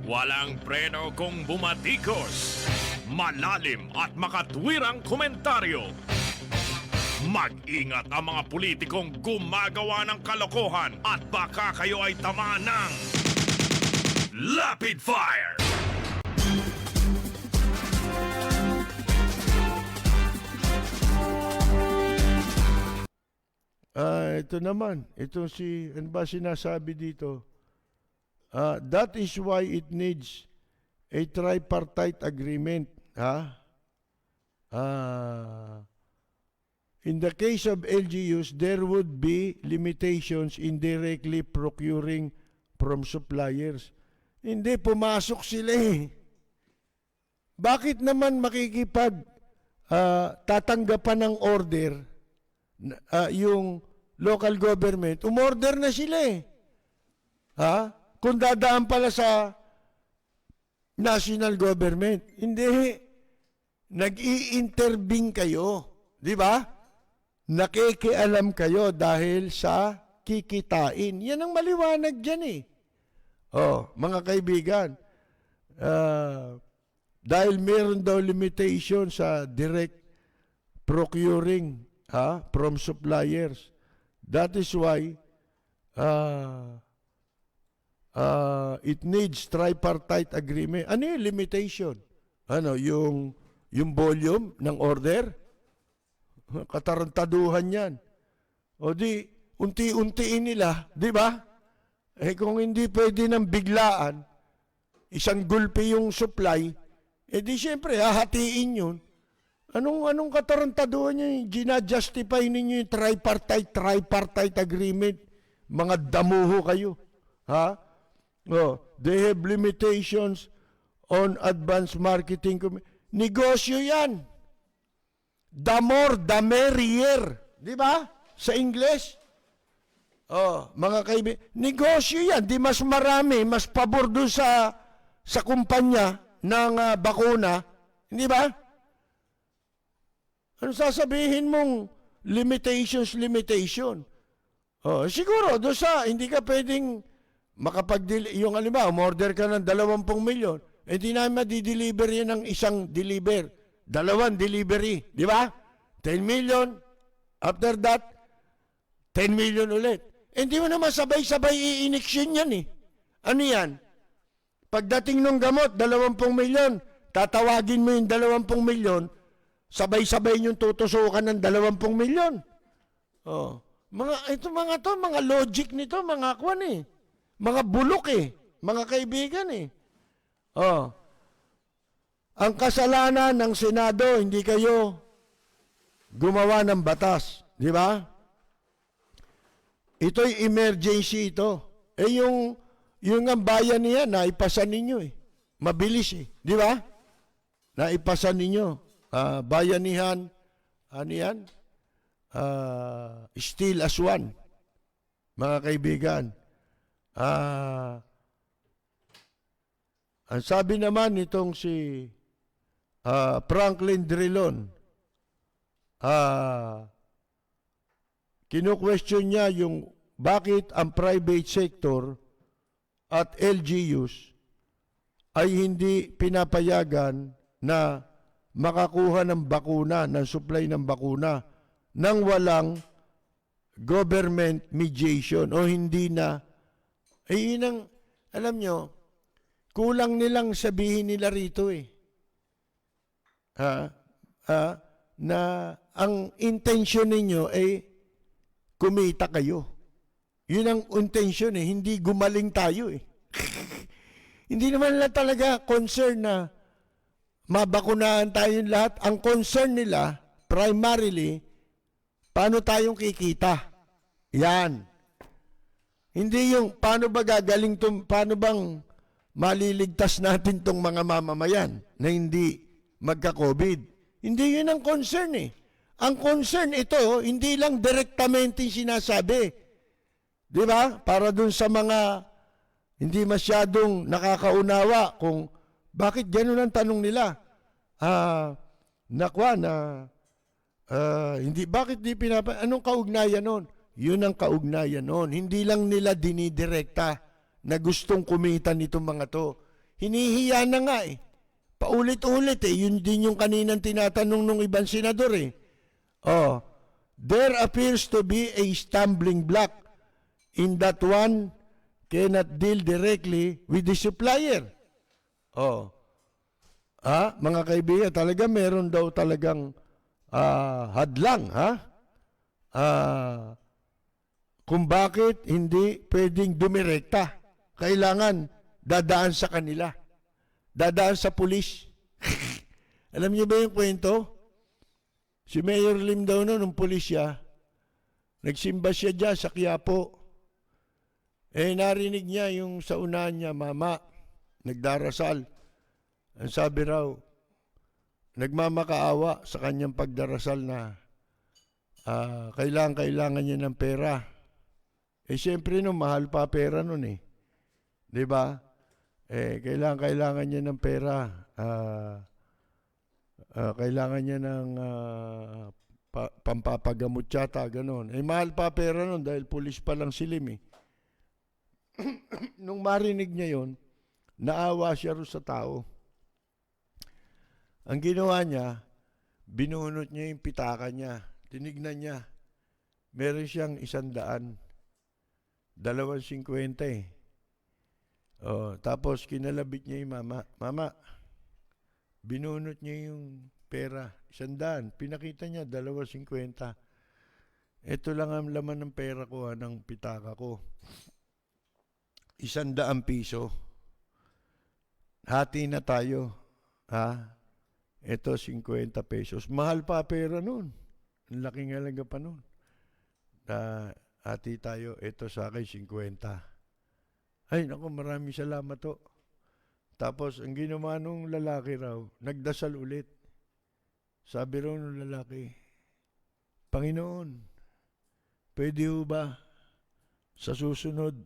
Walang preno kung bumatikos. Malalim at makatwirang komentaryo. Mag-ingat ang mga politikong gumagawa ng kalokohan at baka kayo ay tamaan ng Lapid Fire! ito naman, ito si, ano ba sinasabi dito? That is why it needs a tripartite agreement. In the case of LGUs, there would be limitations in directly procuring from suppliers. Hindi, pumasok sila eh. Bakit naman tatanggapan ng order yung local government? Umorder na sila eh. Kung dadaan pala sa national government, hindi. Nag-i-intervene kayo. Di ba? Nakikialam kayo dahil sa kikitain. Yan ang maliwanag dyan eh. Mga kaibigan, dahil meron daw limitation sa direct procuring from suppliers. That is why it needs tripartite agreement. Ano yung limitation? Ano, yung volume ng order? Katarantaduhan yan. O di, unti-untiin nila, di ba? Kung hindi pwede ng biglaan, isang gulpi yung supply, di syempre, hahatiin yun. Anong katarantaduhan nyo? Gina-justify ninyo yung tripartite agreement. Mga damuho kayo. They have limitations on advanced marketing. Negosyo yan. The more, the merrier. Di ba? Sa English. Mga kaibigan, negosyo yan. Di mas marami, mas pabor doon sa kumpanya ng bakuna. Hindi ba? Ano sasabihin mong limitation? Siguro, doon hindi ka pwedeng yung halimbawa, umorder ka ng 20 milyon, di namin madideliver yan ng isang deliver. 2 delivery. Di ba? 10 million. After that, 10 million ulit. Hindi mo naman sabay-sabay i-iniksyon yan eh. Ano yan? Pagdating ng gamot, 20 milyon, tatawagin mo yung 20 milyon, sabay-sabay yung tutusukan ng 20 milyon. Mga logic nito, mga kwan eh. Mga bulok eh. Mga kaibigan eh. Ang kasalanan ng Senado, hindi kayo gumawa ng batas. Di ba? Ito'y emergency ito. Yung ang bayan niya, naipasa ninyo eh. Mabilis eh. Di ba? Naipasa ninyo. Bayanihan, ano yan? Still as one. Mga kaibigan. Ang sabi naman nitong si Franklin Drilon, kinu-question niya yung bakit ang private sector at LGUs ay hindi pinapayagan na makakuha ng bakuna, ng supply ng bakuna, nang walang government mediation o hindi na. Yun ang, alam nyo, kulang nilang sabihin nila rito eh. Na ang intention ninyo ay kumita kayo. Yun ang intention eh, hindi gumaling tayo eh. Hindi naman nila talaga concern na mabakunahan tayong lahat. Ang concern nila, primarily, paano tayong kikita. Yan. Hindi yung paano ba paano bang maliligtas natin tong mga mamamayan na hindi magka-COVID. Hindi yun ang concern eh. Ang concern ito, hindi lang direktamente sinasabi. Di ba? Para dun sa mga hindi masyadong nakakaunawa kung bakit ganun ang tanong nila. Bakit di anong kaugnayan nun? Yun ang kaugnayan nun. Hindi lang nila dinidirekta na gustong kumita nitong mga to. Hinihiya na nga eh. Paulit-ulit eh. Yun din yung kaninang tinatanong ng ibang senador eh. Oh, there appears to be a stumbling block in that one cannot deal directly with the supplier. Oh. Mga kaibigan, talaga meron daw talagang hadlang, kung bakit hindi pwedeng dumirekta. Kailangan dadaan sa kanila. Dadaan sa pulis. Alam niyo ba yung kwento? Si Mayor Lim daw noon, nung pulis siya, nagsimba siya dyan sa Quiapo. Narinig niya yung sa unahan niya, mama, nagdarasal. Ang sabi raw, nagmamakaawa sa kanyang pagdarasal na kailangan niya ng pera. Siyempre no, mahal pa pera nun eh. Di ba? Kailangan niya ng pera. Kailangan niya ng pampapagamot yata, gano'n. Mahal pa pera nun dahil pulis pa lang si Lim eh. Nung marinig niya yon, naawa siya rin sa tao. Ang ginawa niya, binunot niya yung pitaka niya. Tinignan niya. Meron siyang 100, 250 eh. Tapos kinalabit niya yung mama. Mama, binunot niya yung pera, 100. Pinakita niya, 250. Ito lang ang laman ng pera ko, ng pitaka ko. 100 piso. Hati na tayo. Ito, 50 pesos. Mahal pa pera nun. Ang laking halaga pa nun. Hati tayo. Ito sa akin, 50. Ay, naku, maraming salamat to. Tapos, ang ginawa nung lalaki raw, nagdasal ulit. Sabi raw nung lalaki, Panginoon, pwede ho ba sa susunod,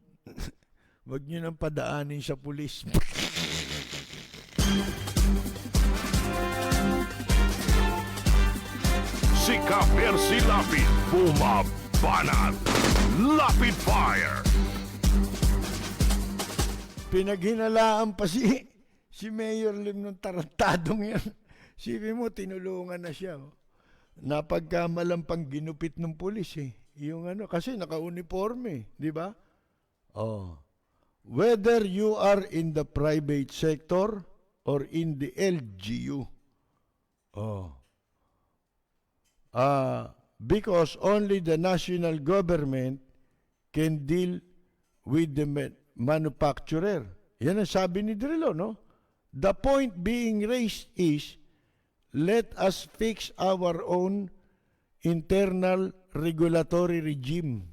wag niyo nang padaanin sa pulis. Si Ka-Percy Lapid, bumabanat. Lapid Fire! Pinaghinalaan pa si Mayor Lim ng tarantadong yan. Sibi mo, tinulungan na siya. Napagkamalampang ginupit ng pulis eh. Yung kasi naka-uniforme, di ba? Whether you are in the private sector or in the LGU. Because only the national government can deal with the manufacturer. Yan ang sabi ni Drillo, no? The point being raised is, let us fix our own internal regulatory regime.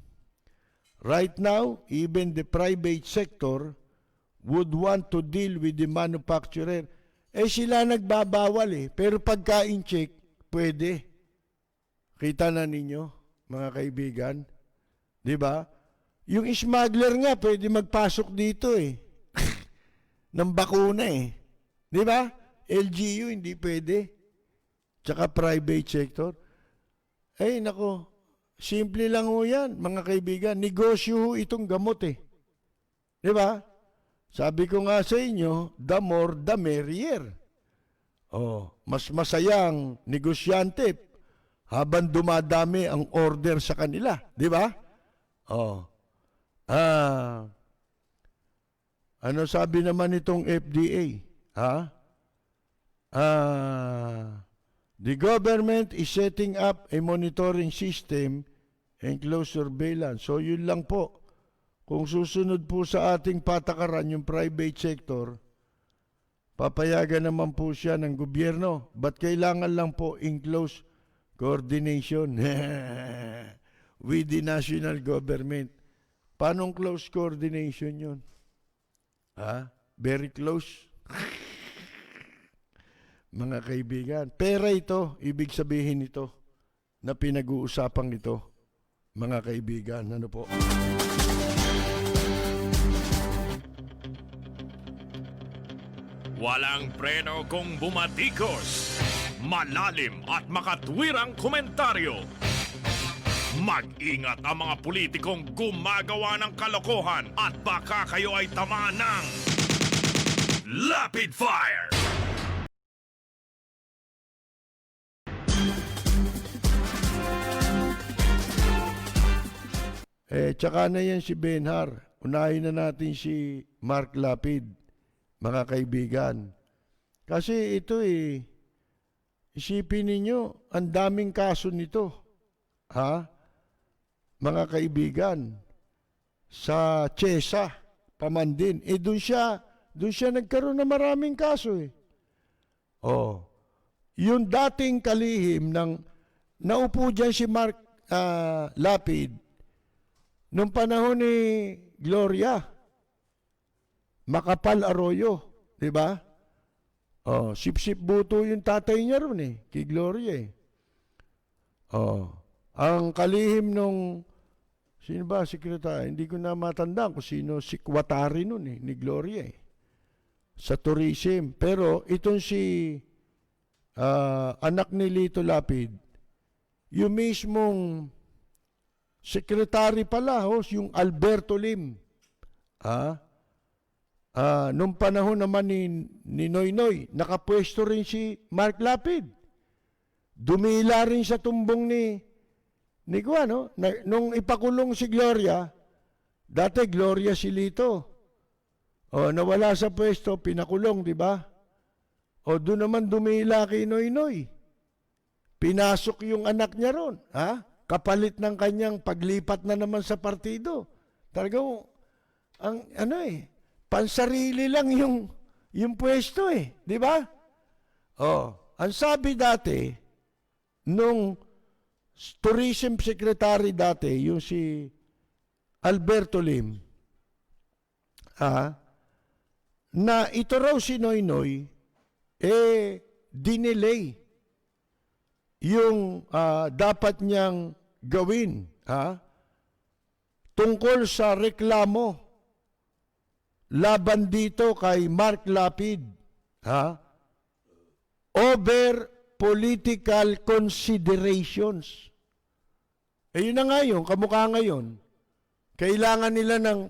Right now, even the private sector would want to deal with the manufacturer. Sila nagbabawal eh. Pero pagka in-check, pwede. Kita na ninyo, mga kaibigan. Di ba? Yung smuggler nga, pwede magpasok dito eh. Ng bakuna eh. Di ba? LGU, hindi pwede. Tsaka private sector. Nako, simple lang ho yan, mga kaibigan. Negosyo ho itong gamot eh. Di ba? Sabi ko nga sa inyo, the more, the merrier. Mas masayang negosyante habang dumadami ang order sa kanila. Di ba? Ano sabi naman itong FDA? The government is setting up a monitoring system and close surveillance. So yun lang po. Kung susunod po sa ating patakaran yung private sector, papayagan naman po siya ng gobyerno. But kailangan lang po in close coordination with the national government. Paano close coordination yun? Very close. Mga kaibigan, pera ito, ibig sabihin ito. na pinag-uusapang ito, mga kaibigan. Ano po? Walang preno kung bumatikos. Malalim at makatwirang komentaryo. Mag-ingat ang mga politikong gumagawa ng kalokohan at baka kayo ay tamaan ng Lapid Fire! Tsaka na yan si Benhar. Unahin na natin si Mark Lapid, mga kaibigan. Kasi ito isipin ninyo, ang daming kaso nito. Ha? Mga kaibigan, sa Chesa, Pamandin. Doon siya nagkaroon ng maraming kaso yung dating kalihim ng naupo dyan si Mark Lapid, nung panahon ni Gloria Macapal Arroyo, di ba? Sip-sip buto yung tatay niya ron kay Gloria ang kalihim nung, sino ba, sekretary? Hindi ko na matandaan kung sino, si Kwatari nun ni Gloria sa tourism. Pero itong si anak ni Lito Lapid, yung mismong sekretary pala, yung Alberto Lim. Nung panahon naman ni Noynoy, nakapwesto rin si Mark Lapid. Dumila rin sa tumbong ni Juan, nung ipakulong si Gloria, dati Gloria si Lito. Nawala sa pwesto, pinakulong, di ba? Doon naman dumila kay Noynoy. Pinasok yung anak niya ron, kapalit ng kanyang paglipat na naman sa partido. Talagang, pansarili lang yung pwesto di ba? Ang sabi dati, nung tourism secretary dati, yung si Alberto Lim, na ito raw si Noynoy, dinelay yung dapat niyang gawin tungkol sa reklamo laban dito kay Mark Lapid over political considerations. Yun na nga yun, kamukha ngayon. Kailangan nila ng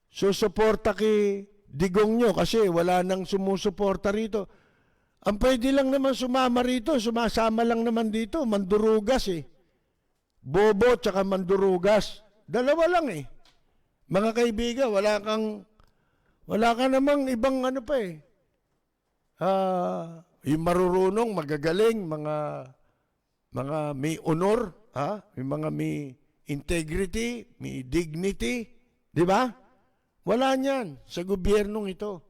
susuporta kay Digong nyo kasi wala nang sumusuporta rito. Ang pwede lang naman sumama rito, sumasama lang naman dito, mandurugas Bobo tsaka mandurugas. Dalawa lang Mga kaibigan, wala ka namang ibang yung marurunong, magagaling, mga may honor, yung mga may integrity, may dignity, di ba? Wala niyan sa gobyernong ito.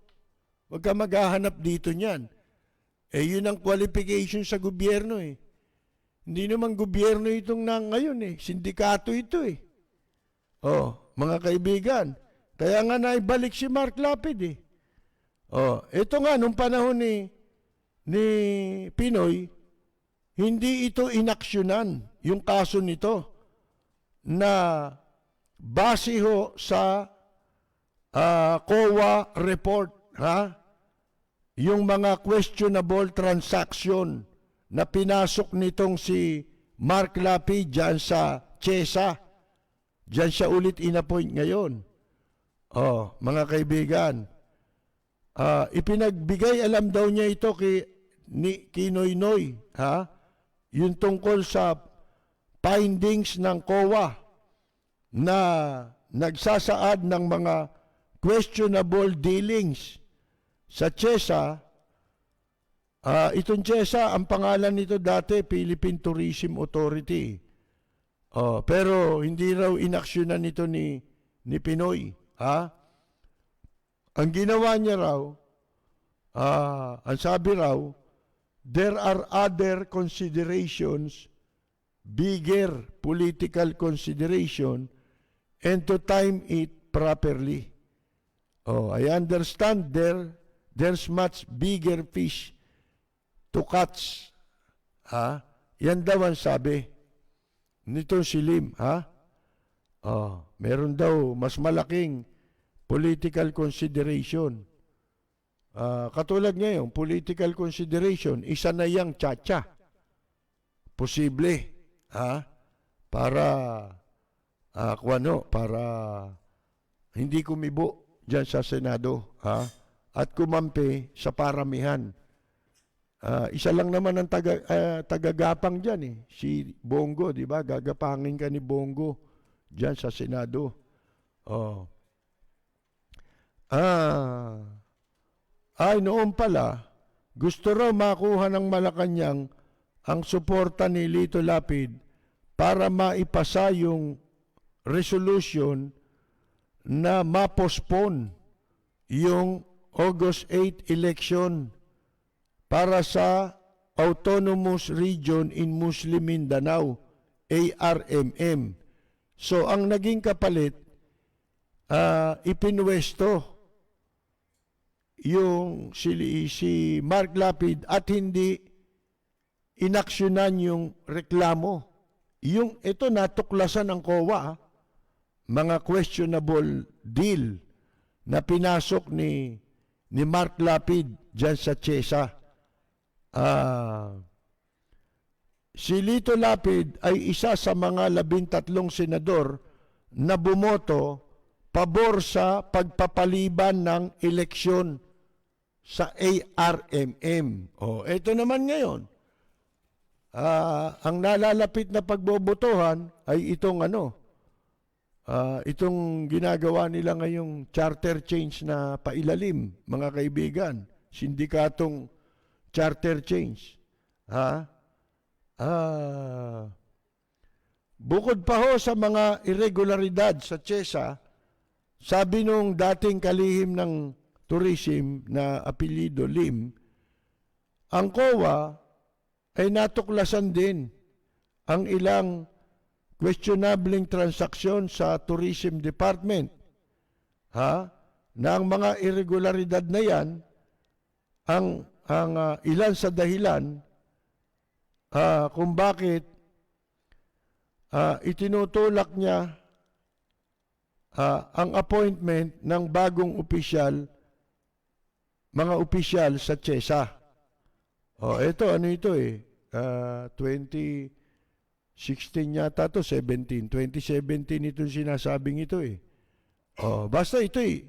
Huwag ka maghahanap dito niyan. Yun ang qualification sa gobyerno Hindi naman gobyerno itong ngayon Sindikato ito mga kaibigan. Kaya nga naibalik si Mark Lapid ito nga, nung panahon ni Pinoy, hindi ito inaksyonan, yung kaso nito, na base sa COA report, yung mga questionable transaction na pinasok nitong si Mark Lapid dyan sa Chesa. Dyan siya ulit inappoint ngayon. Mga kaibigan, ipinagbigay alam daw niya ito kay Noynoy, yung tungkol sa findings ng COA na nagsasaad ng mga questionable dealings sa Chesa. Itong Chesa, ang pangalan nito dati, Philippine Tourism Authority. Pero hindi raw inaksyonan nito ni Pinoy. Ang ginawa niya raw, ang sabi raw, there are other considerations, bigger political consideration, and to time it properly. I understand there's much bigger fish to catch. Yan daw ang sabi nitong si Lim, ha? Meron daw mas malaking political consideration. Katulad ngayon, political consideration, isa na yang tsa-tsa. Posible, ha? Para, para hindi kumibo dyan sa Senado, ha? At kumampi sa paramihan. Isa lang naman ang tagagapang dyan, eh. Si Bongo, di ba? Gagapangin ka ni Bongo dyan sa Senado. Noon pala, gusto raw makuha ng Malacanang ang suporta ni Lito Lapid para maipasa yung resolution na ma-postpone yung August 8 election para sa Autonomous Region in Muslim Mindanao, ARMM. So, ang naging kapalit, ipinwesto yung si Mark Lapid at hindi inaksyonan yung reklamo. Ito natuklasan ng COA, mga questionable deal na pinasok ni Mark Lapid dyan sa CHESA. Si Lito Lapid ay isa sa mga 13 senador na bumoto pabor sa pagpapaliban ng eleksyon sa ARMM. Ito naman ngayon. Ang nalalapit na pagbobotohan ay itong ginagawa nila ngayong charter change na pailalim, mga kaibigan. Sindikatong charter change. Bukod pa ho sa mga irregularidad sa CHESA, sabi nung dating kalihim ng tourism na apelyido Lim, ang COA ay natuklasan din ang ilang questionabling transaksyon sa tourism department. Na ang mga irregularidad na yan, ang ilan sa dahilan kung bakit itinutulak niya ang appointment ng bagong opisyal, mga opisyal sa CHESA. Ito, 2016 yata to, 17. 2017 itong sinasabing ito eh. Basta ito eh.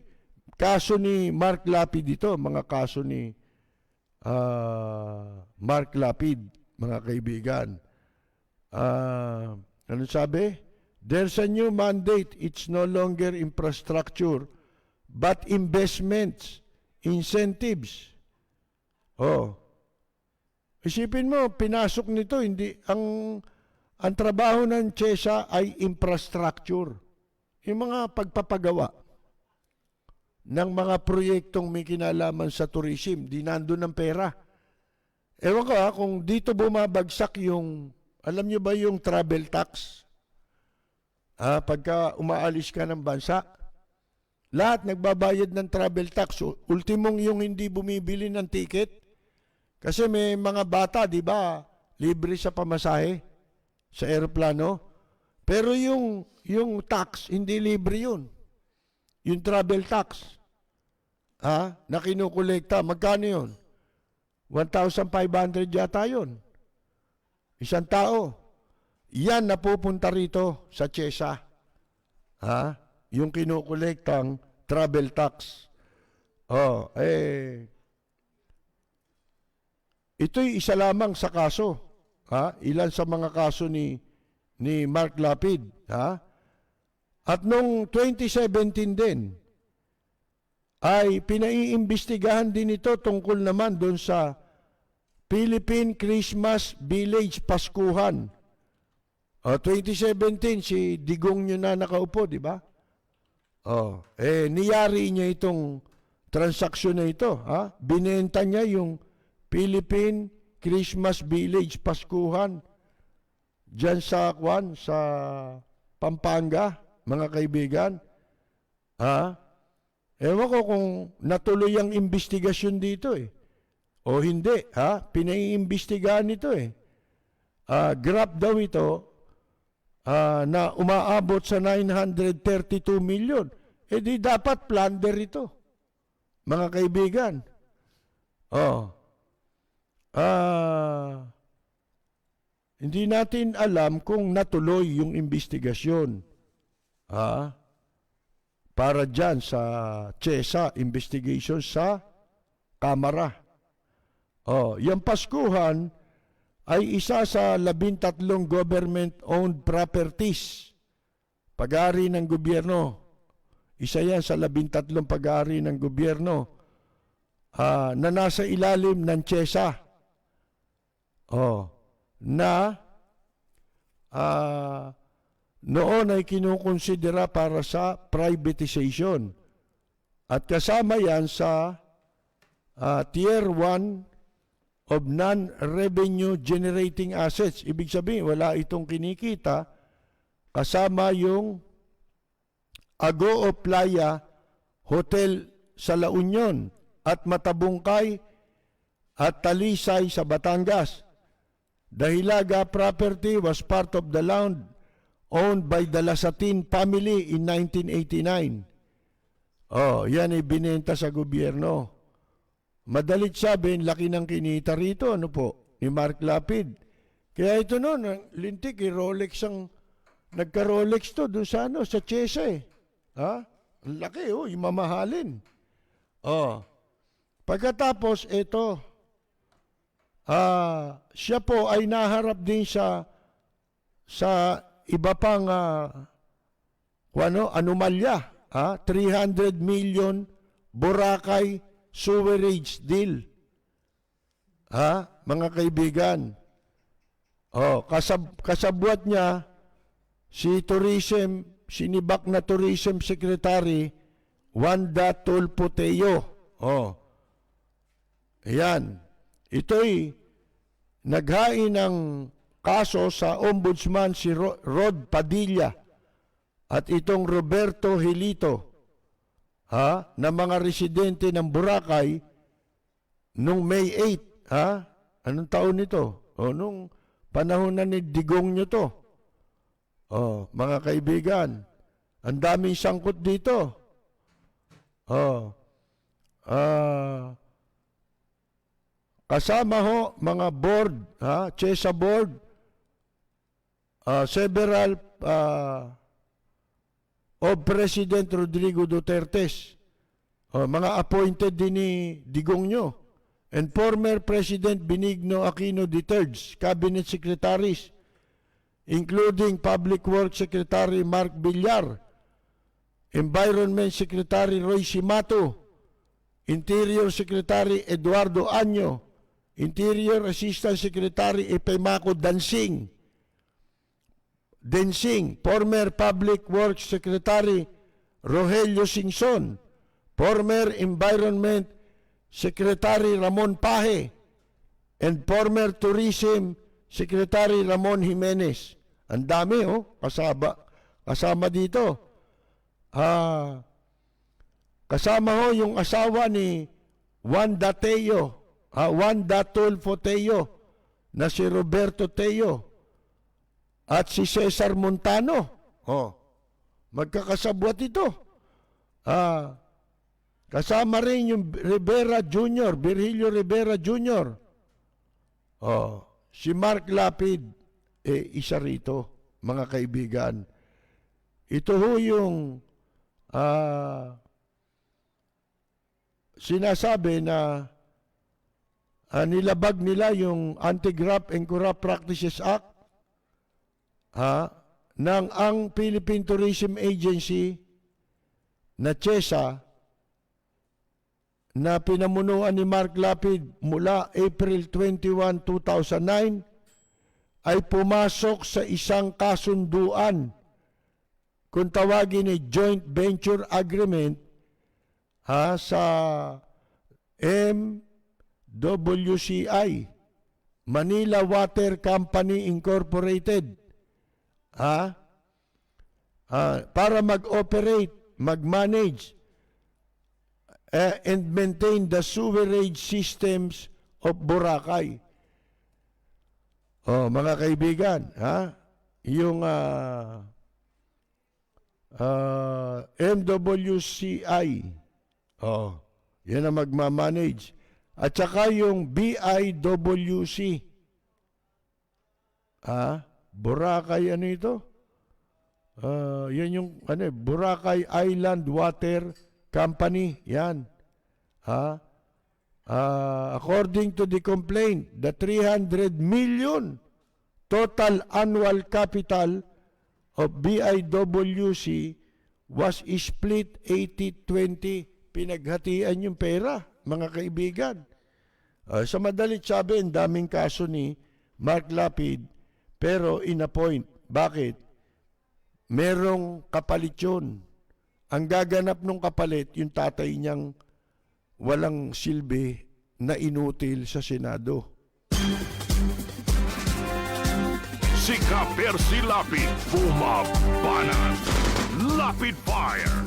Kaso ni Mark Lapid ito, mga kaso ni Mark Lapid, mga kaibigan. Ano sabi? There's a new mandate. It's no longer infrastructure, but investments, incentives. Isipin mo, pinasok nito, hindi, ang trabaho ng CHESA ay infrastructure. Yung mga pagpapagawa ng mga proyektong may kinalaman sa tourism, di nandun ng pera. Ewan ko kung dito bumabagsak yung, alam nyo ba yung travel tax? Pagka umaalis ka ng bansa, lahat nagbabayad ng travel tax. Ultimong yung hindi bumibili ng ticket. Kasi may mga bata, di ba, libre sa pamasahe sa eroplano. Pero yung tax, hindi libre yun. Yung travel tax, na kinukolekta, magkano yun? 1,500 yata yun. Isang tao. Yan napupunta rito sa CHESA. Yung kinukolektang travel tax. Ito'y isa lamang sa kaso. Ilan sa mga kaso ni Mark Lapid. At noong 2017 din, ay pinaiimbestigahan din ito tungkol naman doon sa Philippine Christmas Village Paskuhan. 2017, si Digong nyo na nakaupo, di ba? Niyari niya itong transaksyon na ito. Binenta niya yung Philippine Christmas Village Paskuhan dyan sa Pampanga, mga kaibigan. Ewan ko kung natuloy ang investigasyon dito eh. O hindi, pinaiimbestigahan ito eh. graph daw ito na umaabot sa 932 million. Eh di dapat plunder ito, mga kaibigan. Hindi natin alam kung natuloy yung investigasyon para dyan sa CHESA investigation sa Kamara. Yung Paskuhan ay isa sa 13 government-owned properties, pag-ari ng gobyerno. Isa yan sa 13 pag-ari ng gobyerno na nasa ilalim ng CHESA. Na noon ay kinukonsidera para sa privatization. At kasama yan sa Tier 1 of non-revenue generating assets. Ibig sabihin, wala itong kinikita, kasama yung Agoo Playa Hotel sa La Union at Matabungkay at Talisay sa Batangas. The Hilaga property was part of the land owned by the Lasatin family in 1989. Yan ay binenta sa gobyerno. Madalit sabihin, laki ng kinita rito, ano po, ni Mark Lapid. Kaya ito noon, lintik, Rolex ang, nagka-Rolex to doon sa CHESA eh. Ang laki, imamahalin. Pagkatapos, ito, siya po ay naharap din sa iba pang anomalya. 300 million Boracay sewerage deal. Mga kaibigan. Kasabwat niya sinibak na Tourism Secretary Wanda Tulfo-Teo. Ayan. Ito'y naghain ng kaso sa ombudsman si Rod Padilla at itong Roberto Hilito na mga residente ng Boracay nung May 8. Anong taon nito? Nung panahon na ni Digong nyo to. Mga kaibigan, ang daming sangkot dito. Kasama mga board, CHESA board, several of President Rodrigo Duterte's, mga appointed din ni Digong nyo, and former President Benigno Aquino III's cabinet secretaries, including Public Works Secretary Mark Villar, Environment Secretary Roy Simato, Interior Secretary Eduardo Año, Interior Assistant Secretary Epemaco Dancing, former Public Works Secretary Rogelio Singson, former Environment Secretary Ramon Paje, and former Tourism Secretary Ramon Jimenez. Ang dami, kasama dito. Kasama yung asawa ni Wanda Tulfo-Teo, na si Roberto Teo, at si Cesar Montano. Magkakasabwat ito. Kasama rin yung Virgilio Rivera Jr. Si Mark Lapid, isa rito, mga kaibigan. Ito yung sinasabi na nilabag nila yung Anti-Graft and Corrupt Practices Act ng ang Philippine Tourism Agency na CHESA na pinamunuan ni Mark Lapid mula April 21, 2009 ay pumasok sa isang kasunduan kung tawagin ni Joint Venture Agreement sa MWCI, Manila Water Company Incorporated, para mag-operate, mag-manage, and maintain the sewerage systems of Boracay. Oh, mga kaibigan, ha? Yung MWCI. Oh, yan ang magmamanage. At saka yung BIWC. Boracay ano ito? Yan yung Boracay Island Water Company. Yan. According to the complaint, the 300 million total annual capital of BIWC was split 80-20. Pinaghatian yung pera, mga kaibigan. Sa madalit sabi, ang daming kaso ni Mark Lapid, pero in-appoint. Bakit? Merong kapalit yun. Ang gaganap nung kapalit, yung tatay niyang walang silbi na inutil sa Senado. Si Ka Percy Lapid, bumabanat. Lapid Fire.